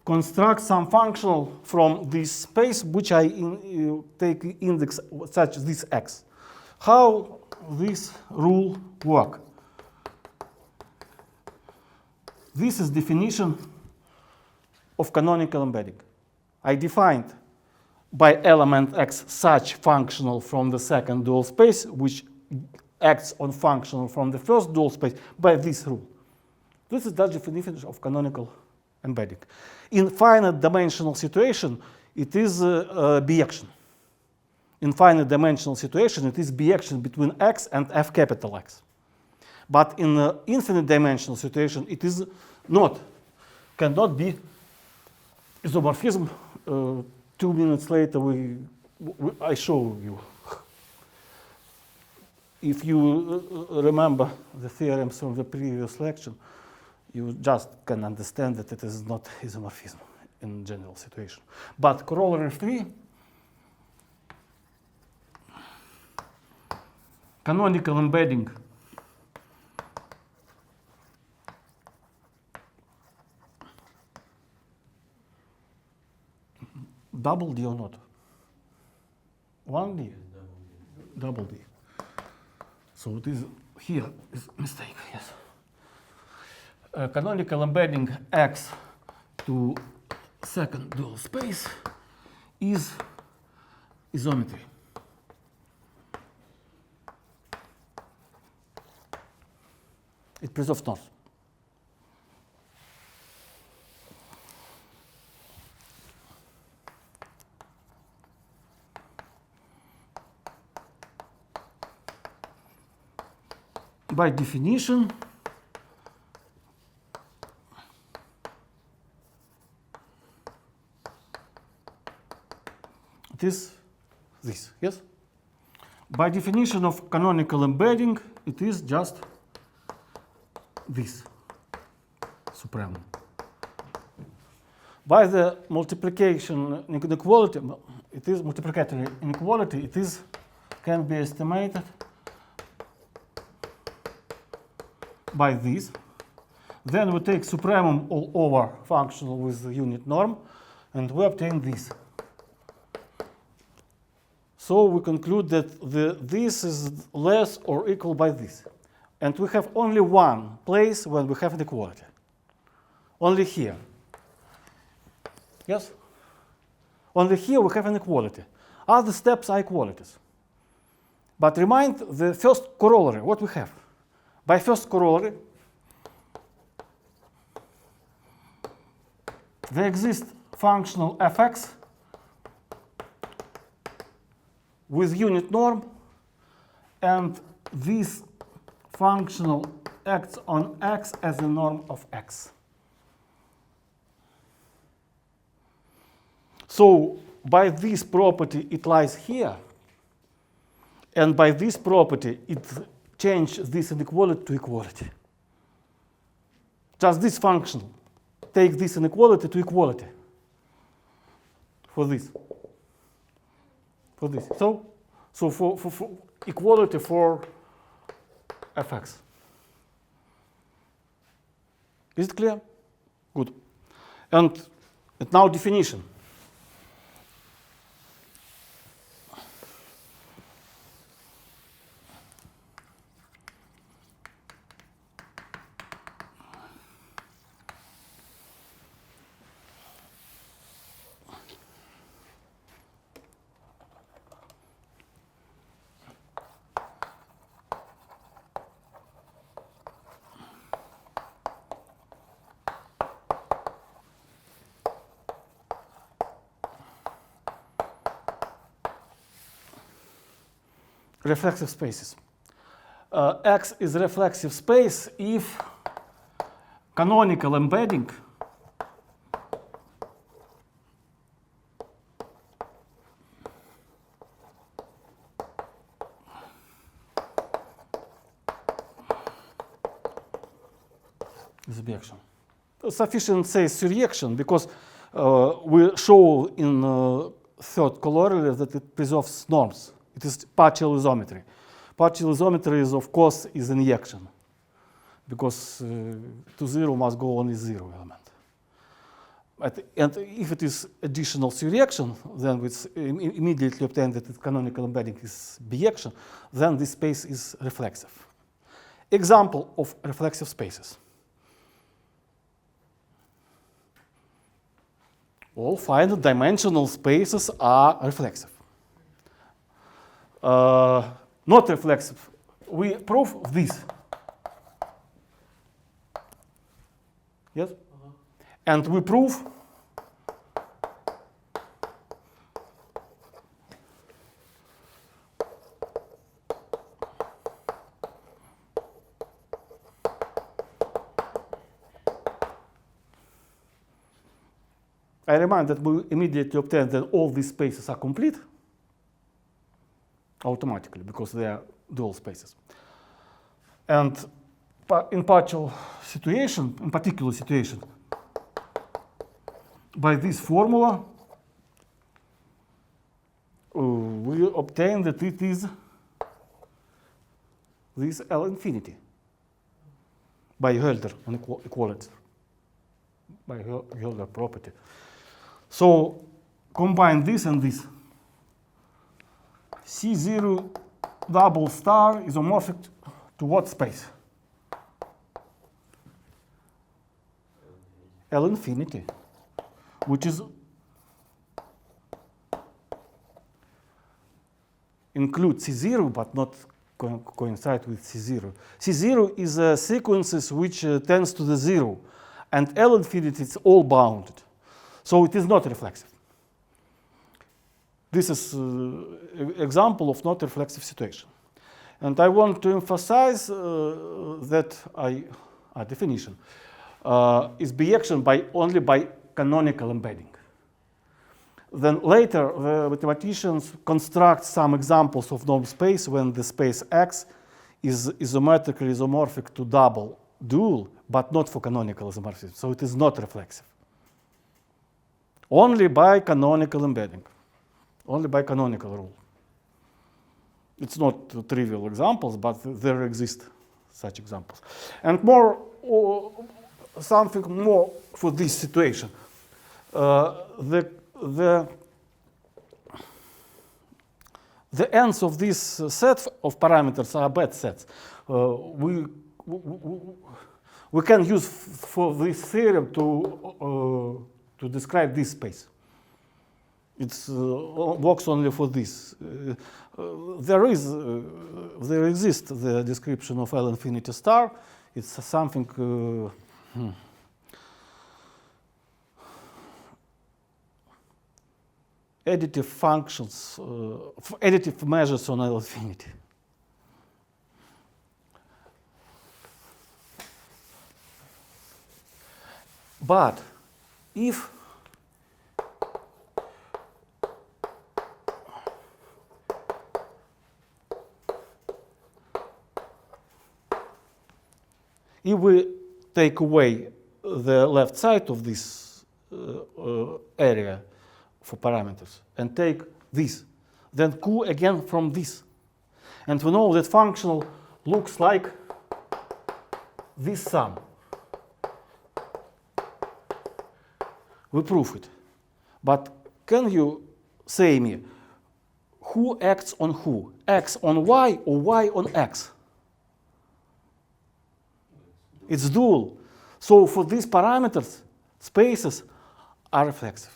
[SPEAKER 1] construct some functional from this space, which I take index such as this X. How this rule work? This is definition of canonical embedding. I defined by element X such functional from the second dual space, which acts on functional from the first dual space by this rule. This is the definition of canonical embedding. In finite dimensional situation, it is bijection. In finite dimensional situation, it is bijection between X and F capital X. But in infinite dimensional situation, it is not, cannot be isomorphism 2 minutes later, I show you. If you remember the theorems from the previous lecture, you just can understand that it is not isomorphism in general situation. But corollary 3, canonical embedding double D or not? 1D? Double D. So it is here is mistake, yes. Canonical embedding X to second dual space is isometry. It preserves north. By definition, it is this, yes? By definition of canonical embedding, it is just this, supremum. By the multiplication inequality, it is multiplicatory inequality, it is can be estimated by this. Then we take supremum all over functional with the unit norm, and we obtain this. So we conclude that this is less or equal by this. And we have only one place when we have inequality. Only here. Yes? Only here we have inequality. Other steps are equalities. But remind the first corollary, what we have. By first corollary, there exists functional fx with unit norm, and this functional acts on x as the norm of x. So by this property it lies here, and by this property it changes this inequality to equality. Just this function take this inequality to equality for this. For this. So for equality for fx. Is it clear? Good. And now definition. Reflexive spaces. X is a reflexive space if canonical embedding is reaction. Sufficient say surreaction because we show in third corollary that it preserves norms. It is partial isometry. Partial isometry is, of course, is injection, because to zero must go only zero element. And if it is additional surreaction, then we immediately obtain that the canonical embedding is bijection, then this space is reflexive. Example of reflexive spaces. All finite dimensional spaces are reflexive. Not reflexive. We prove this. Yes? And we prove I remind that we immediately obtain that all these spaces are complete automatically because they are dual spaces. And in particular situation, by this formula, we obtain that it is this L infinity by Hölder on equality, by Hölder property. So combine this and this. C0 double star is isomorphic to what space? L infinity, which is include C0 but not coincide with C0. C0 is a sequences which tends to the zero, and L infinity is all bounded. So it is not reflexive. This is an example of not reflexive situation. And I want to emphasize that definition is bijection only by canonical embedding. Then later, the mathematicians construct some examples of norm space when the space X is isometrically isomorphic to double dual, but not for canonical isomorphism. So it is not reflexive. Only by canonical embedding, only by canonical rule. It's not trivial examples, but there exist such examples. And more, something more for this situation. The ends of this set of parameters are bad sets. We can use for this theorem to describe this space. It works only for this. There exists the description of L infinity star. It's something. Additive functions, additive measures on L infinity. But if we take away the left side of this area for parameters and take this, then Q again from this. And we know that functional looks like this sum. We prove it. But can you say me who acts on who? X on Y or Y on X? It's dual. So for these parameters, spaces are reflexive.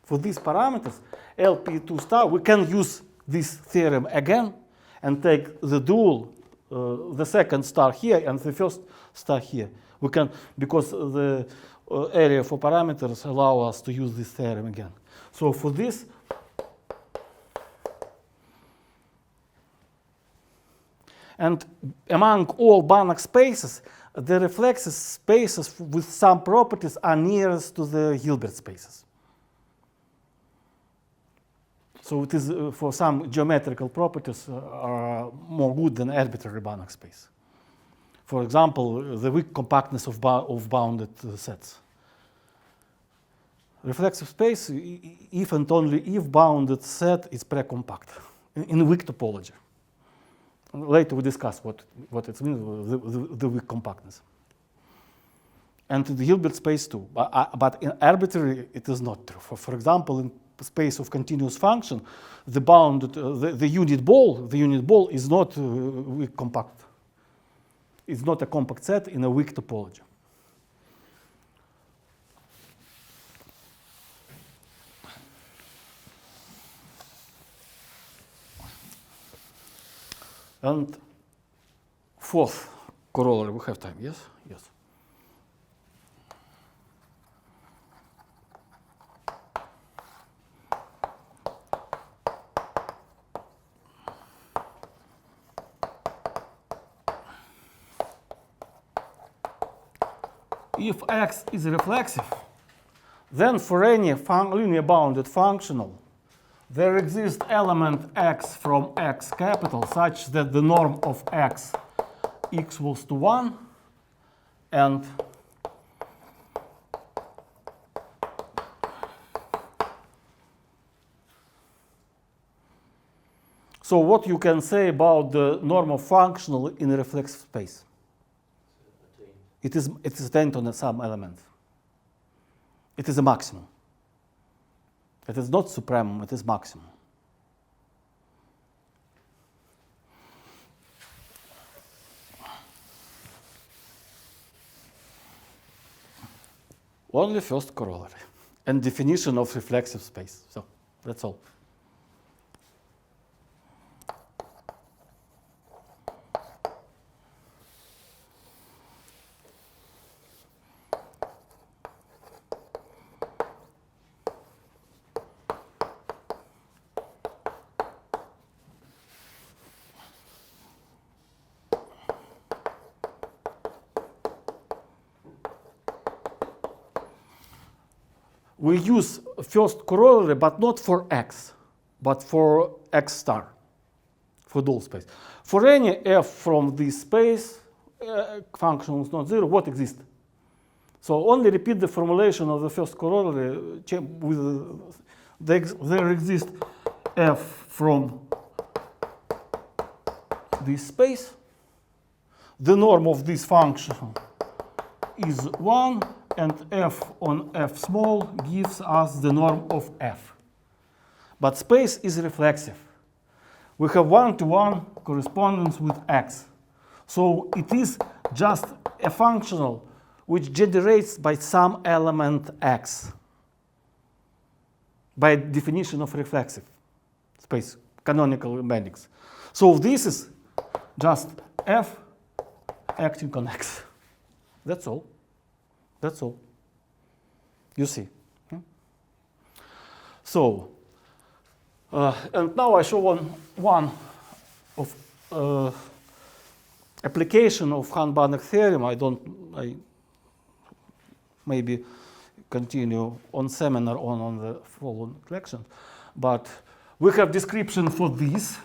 [SPEAKER 1] For these parameters, LP2 star, we can use this theorem again and take the dual, the second star here and the first star here. We can, because the area for parameters allow us to use this theorem again. So for this, and among all Banach spaces, the reflexive spaces with some properties are nearest to the Hilbert spaces. So it is for some geometrical properties are more good than arbitrary Banach space. For example, the weak compactness of bounded sets. Reflexive space, if and only if bounded set is precompact in weak topology. Later we discuss what it means, the weak compactness. And the Hilbert space too, but in arbitrary it is not true. For example, in space of continuous function, the bounded, the unit ball is not weak compact. It's not a compact set in a weak topology. And fourth corollary, we have time, yes? Yes. If X is reflexive, then for any linear bounded functional, there exists element x from x capital such that the norm of x equals to 1, and so what you can say about the norm of functional in a reflexive space? It is attained on some element. It is a maximum. It is not supremum, it is maximum. Only first corollary and definition of reflexive space. So that's all. We use first corollary, but not for x, but for x star, for dual space. For any f from this space, function is not zero, what exists? So only repeat the formulation of the first corollary. With there exists f from this space. The norm of this function is 1. And f on f small gives us the norm of f. But space is reflexive. We have one-to-one correspondence with x. So it is just a functional which generates by some element x, by definition of reflexive space, canonical mechanics. So this is just f acting on x. That's all. That's all. You see. So, and now I show one of application of Hahn-Banach theorem. I maybe continue on seminar on the following lecture. But we have description for this.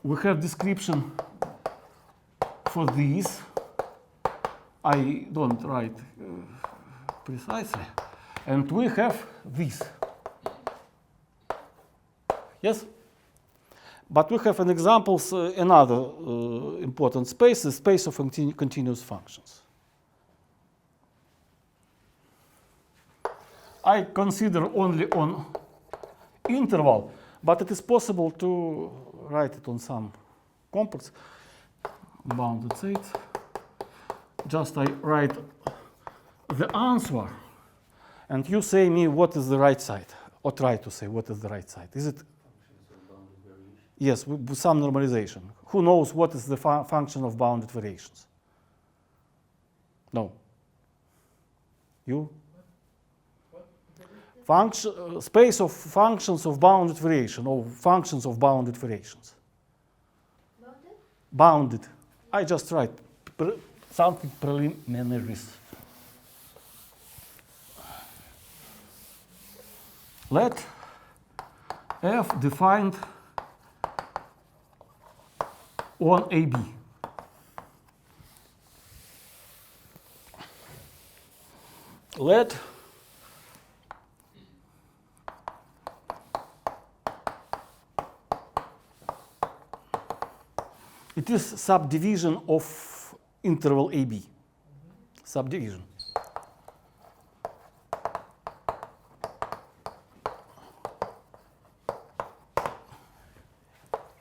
[SPEAKER 1] We have description for this. I don't write precisely. And we have this. Yes? But we have an examples, another important space, the space of continuous functions. I consider only on interval, but it is possible to write it on some complex bounded states. Just I write the answer, and you say me what is the right side, or try to say what is the right side. Is it? Yes, with some normalization. Who knows what is the function of bounded variations? No. You? Space of functions of bounded variation, or functions of bounded variations. Bounded. I just write something preliminaries. Let f defined on AB. Let it is subdivision of interval AB. Subdivision.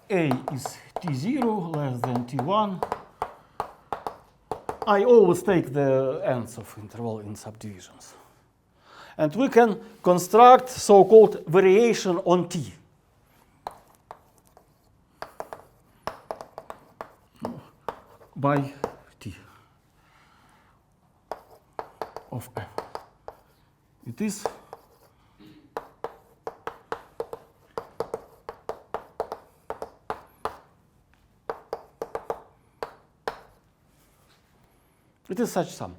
[SPEAKER 1] A is T0 less than T1. I always take the ends of interval in subdivisions. And we can construct so-called variation on T. By T of F. It is such sum.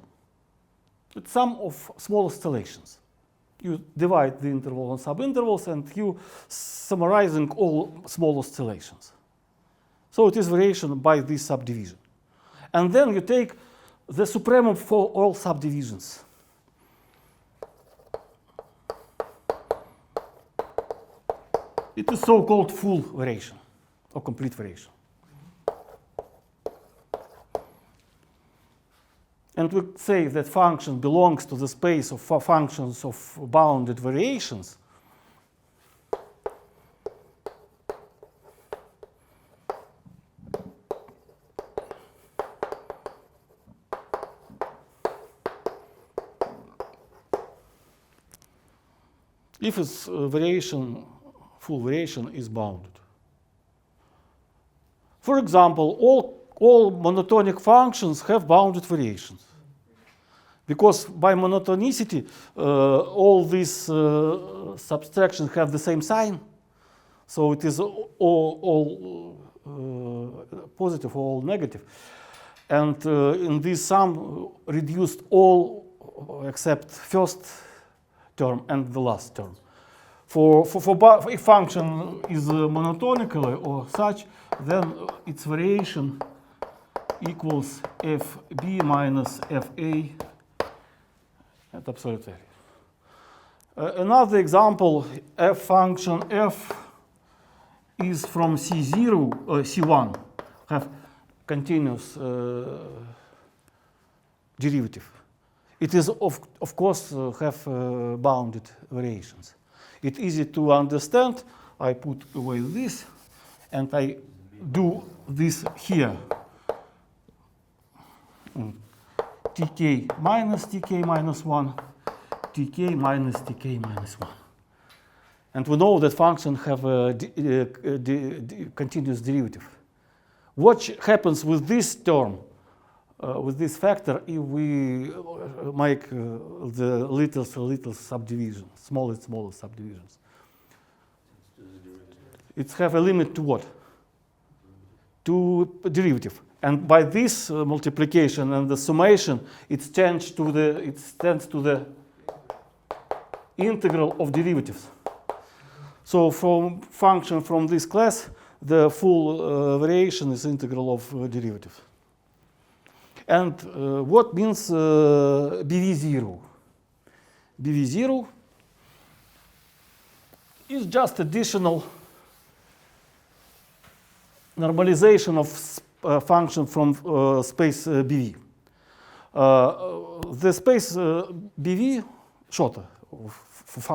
[SPEAKER 1] It's sum of small oscillations. You divide the interval on subintervals and you summarizing all small oscillations. So it is variation by this subdivision. And then you take the supremum for all subdivisions. It is so-called full variation or complete variation. And we say that function belongs to the space of functions of bounded variations. If its variation, full variation is bounded. For example, all monotonic functions have bounded variations. Because by monotonicity, all these subtractions have the same sign. So it is all positive or all negative. And in this sum, reduced all except first term and the last term. If function is monotonical or such, then its variation equals fb minus fa at absolute value. Another example, f function f is from C0, C1, have continuous derivative. It is, of course, have bounded variations. It's easy to understand. I put away this, and I do this here. Tk minus 1, tk minus tk minus 1. And we know that functions have a continuous derivative. What happens with this term, with this factor, if we make the little subdivision, smallest subdivisions? It have a limit to what? To derivative. And by this multiplication and the summation, it tends to the integral of derivatives. So from function from this class, the full variation is integral of derivatives. And what means BV0? BV0 is just additional normalization of function from space BV. The space BV, shorter,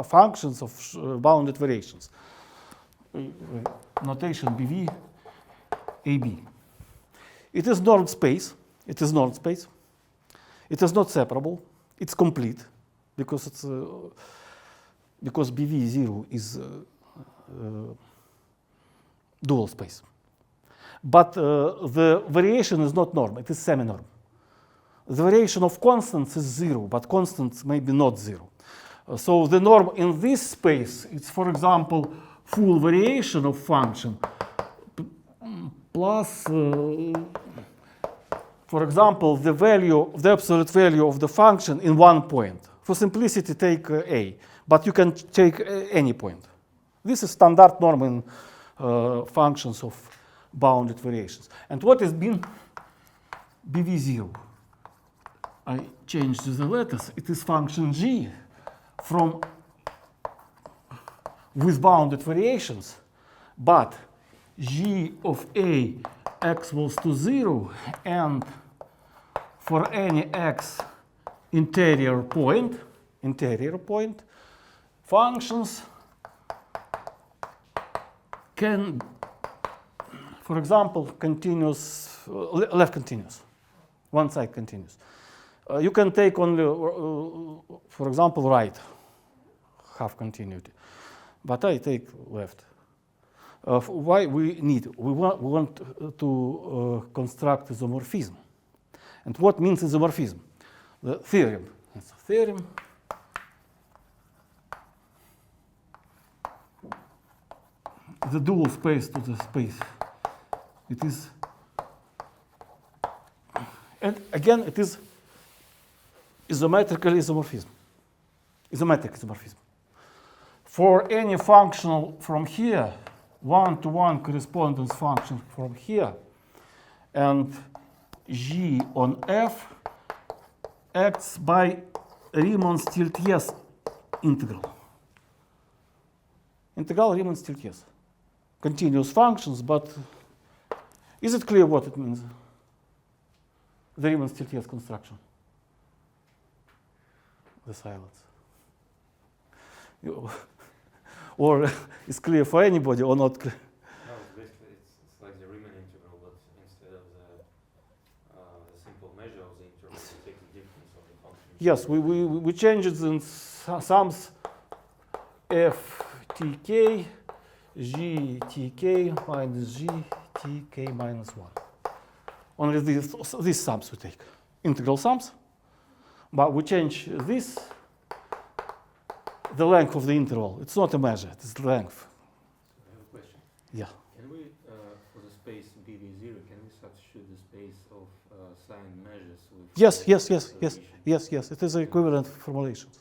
[SPEAKER 1] functions of bounded variations. Notation BV, AB. It is normed space. It is normed space. It is not separable. It's complete because it's because BV0 is dual space. But the variation is not norm. It is semi-norm. The variation of constants is 0, but constants may be not 0. So the norm in this space is, for example, full variation of function plus, for example, the value, the absolute value of the function in one point. For simplicity, take a, but you can take any point. This is standard norm in functions of bounded variations. And what has been BV0? I changed the letters. It is function g from with bounded variations, but g of a x equals to 0, and for any x interior point, functions can, for example, continuous, left continuous, one side continuous. You can take only, for example, right, half continuity, but I take left. Why we need? We want to construct isomorphism. And what means isomorphism? The theorem. It's a theorem. The dual space to the space. It is, and again, it is isometrical isomorphism. Isometric isomorphism. For any functional from here, one-to-one correspondence function from here, and G on F acts by Riemann-Stieltjes integral. Integral Riemann-Stieltjes. Continuous functions, but is it clear what it means? The Riemann-Stieltjes construction. The silence. Or it's clear for anybody or not clear?
[SPEAKER 4] No, basically it's like the Riemann integral, but instead of the simple measure of the integral, we take the difference of the function.
[SPEAKER 1] Yes, we change it in sums f tk, g tk minus g tk minus 1. Only these sums we take. Integral sums. But we change this, the length of the interval. It's not a measure, it's the length.
[SPEAKER 4] I have a question.
[SPEAKER 1] Yeah.
[SPEAKER 4] Can we, for the space BV0, can we substitute the space of signed measures with...
[SPEAKER 1] Yes. It is equivalent formulations.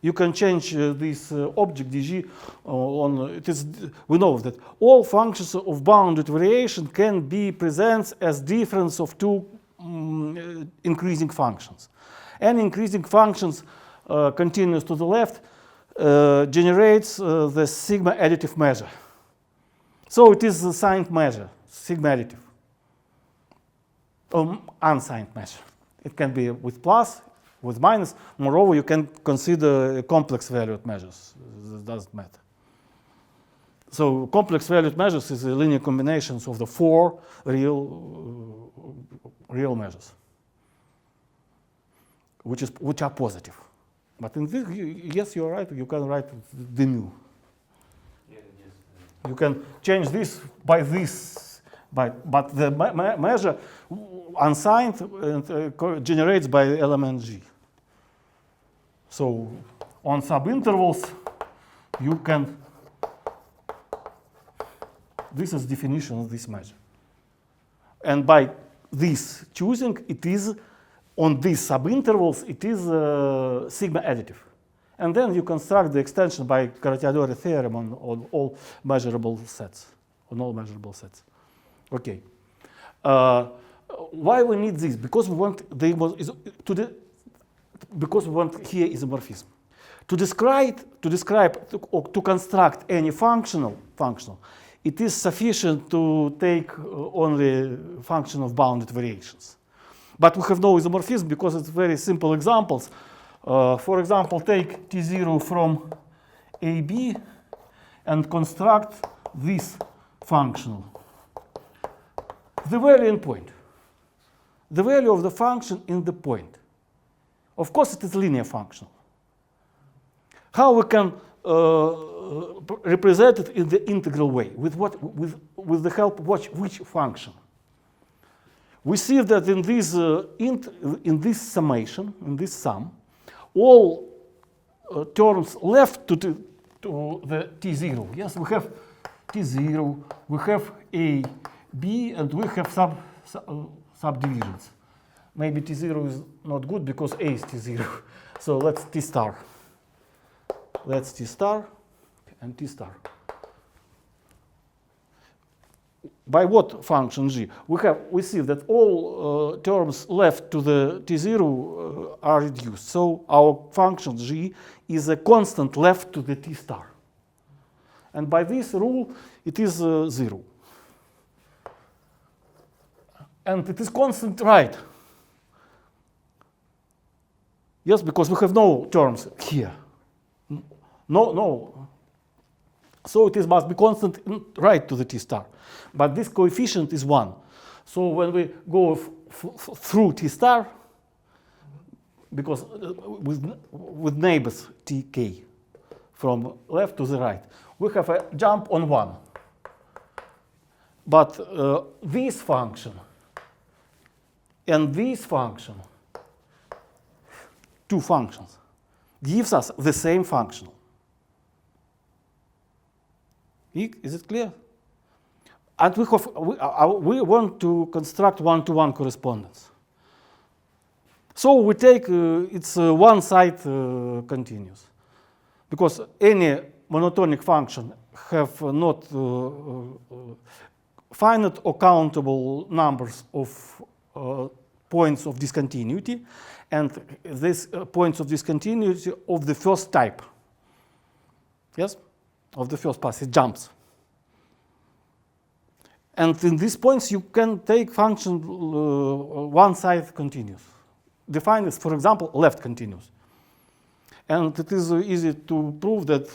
[SPEAKER 1] You can change this object dg on. It is. We know that all functions of bounded variation can be presented as difference of two increasing functions. And increasing functions continuous to the left generates the sigma additive measure. So it is a signed measure, sigma additive. Unsigned measure. It can be with plus, with minus. Moreover, you can consider complex valued measures. It doesn't matter. So complex valued measures is the linear combinations of the four real measures, which are positive. But in this, yes, you're right. You can write the mu.
[SPEAKER 4] Yeah, yes.
[SPEAKER 1] You can change this by this, but the measure unsigned generates by element G. So on subintervals, you can. This is definition of this measure, and by this choosing, it is on these subintervals, it is sigma additive. And then you construct the extension by Corollaries theorem on all measurable sets, Okay. Why we need this? Because we want because we want here isomorphism. To construct any functional, it is sufficient to take only function of bounded variations. But we have no isomorphism because it's very simple examples. For example, take T0 from AB and construct this functional. The value in point. The value of the function in the point. Of course, it is linear functional. How we can represent it in the integral way? With what? With the help of which function? We see that in this summation, in this sum, all terms left to the T0. Yes, we have T0, we have A, B, and we have subdivisions. Maybe T0 is not good because A is T0. So let's T star. Let's T star and T star. By what function G? We see that all terms left to the T0 are reduced. So our function G is a constant left to the T star. And by this rule, it is 0. And it is constant right. Yes, because we have no terms here. No. So it must be constant right to the T star. But this coefficient is 1. So when we go through T star, because with neighbors Tk from left to the right, we have a jump on 1. But this function and this function, two functions, gives us the same functional. Is it clear? And we want to construct one-to-one correspondence. So we take it's one side continuous, because any monotonic function have not finite or countable numbers of points of discontinuity, and these points of discontinuity of the first type. Yes, of the first pass, it jumps. And in these points, you can take function one side continuous. Define as, for example, left continuous. And it is easy to prove that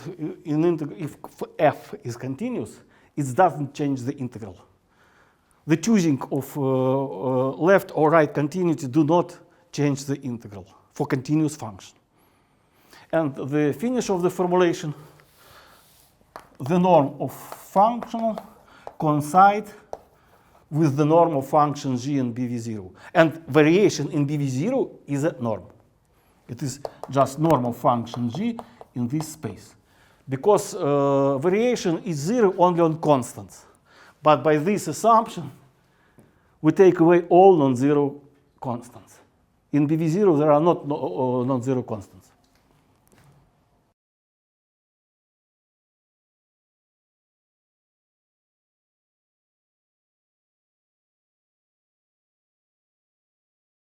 [SPEAKER 1] if f is continuous, it doesn't change the integral. The choosing of left or right continuity do not change the integral for continuous function. And the finish of the formulation, the norm of functional coincide with the norm of function g in BV0. And variation in BV0 is a norm. It is just norm of function g in this space. Because variation is 0 only on constants. But by this assumption, we take away all non-zero constants. In BV0, there are not non-zero constants.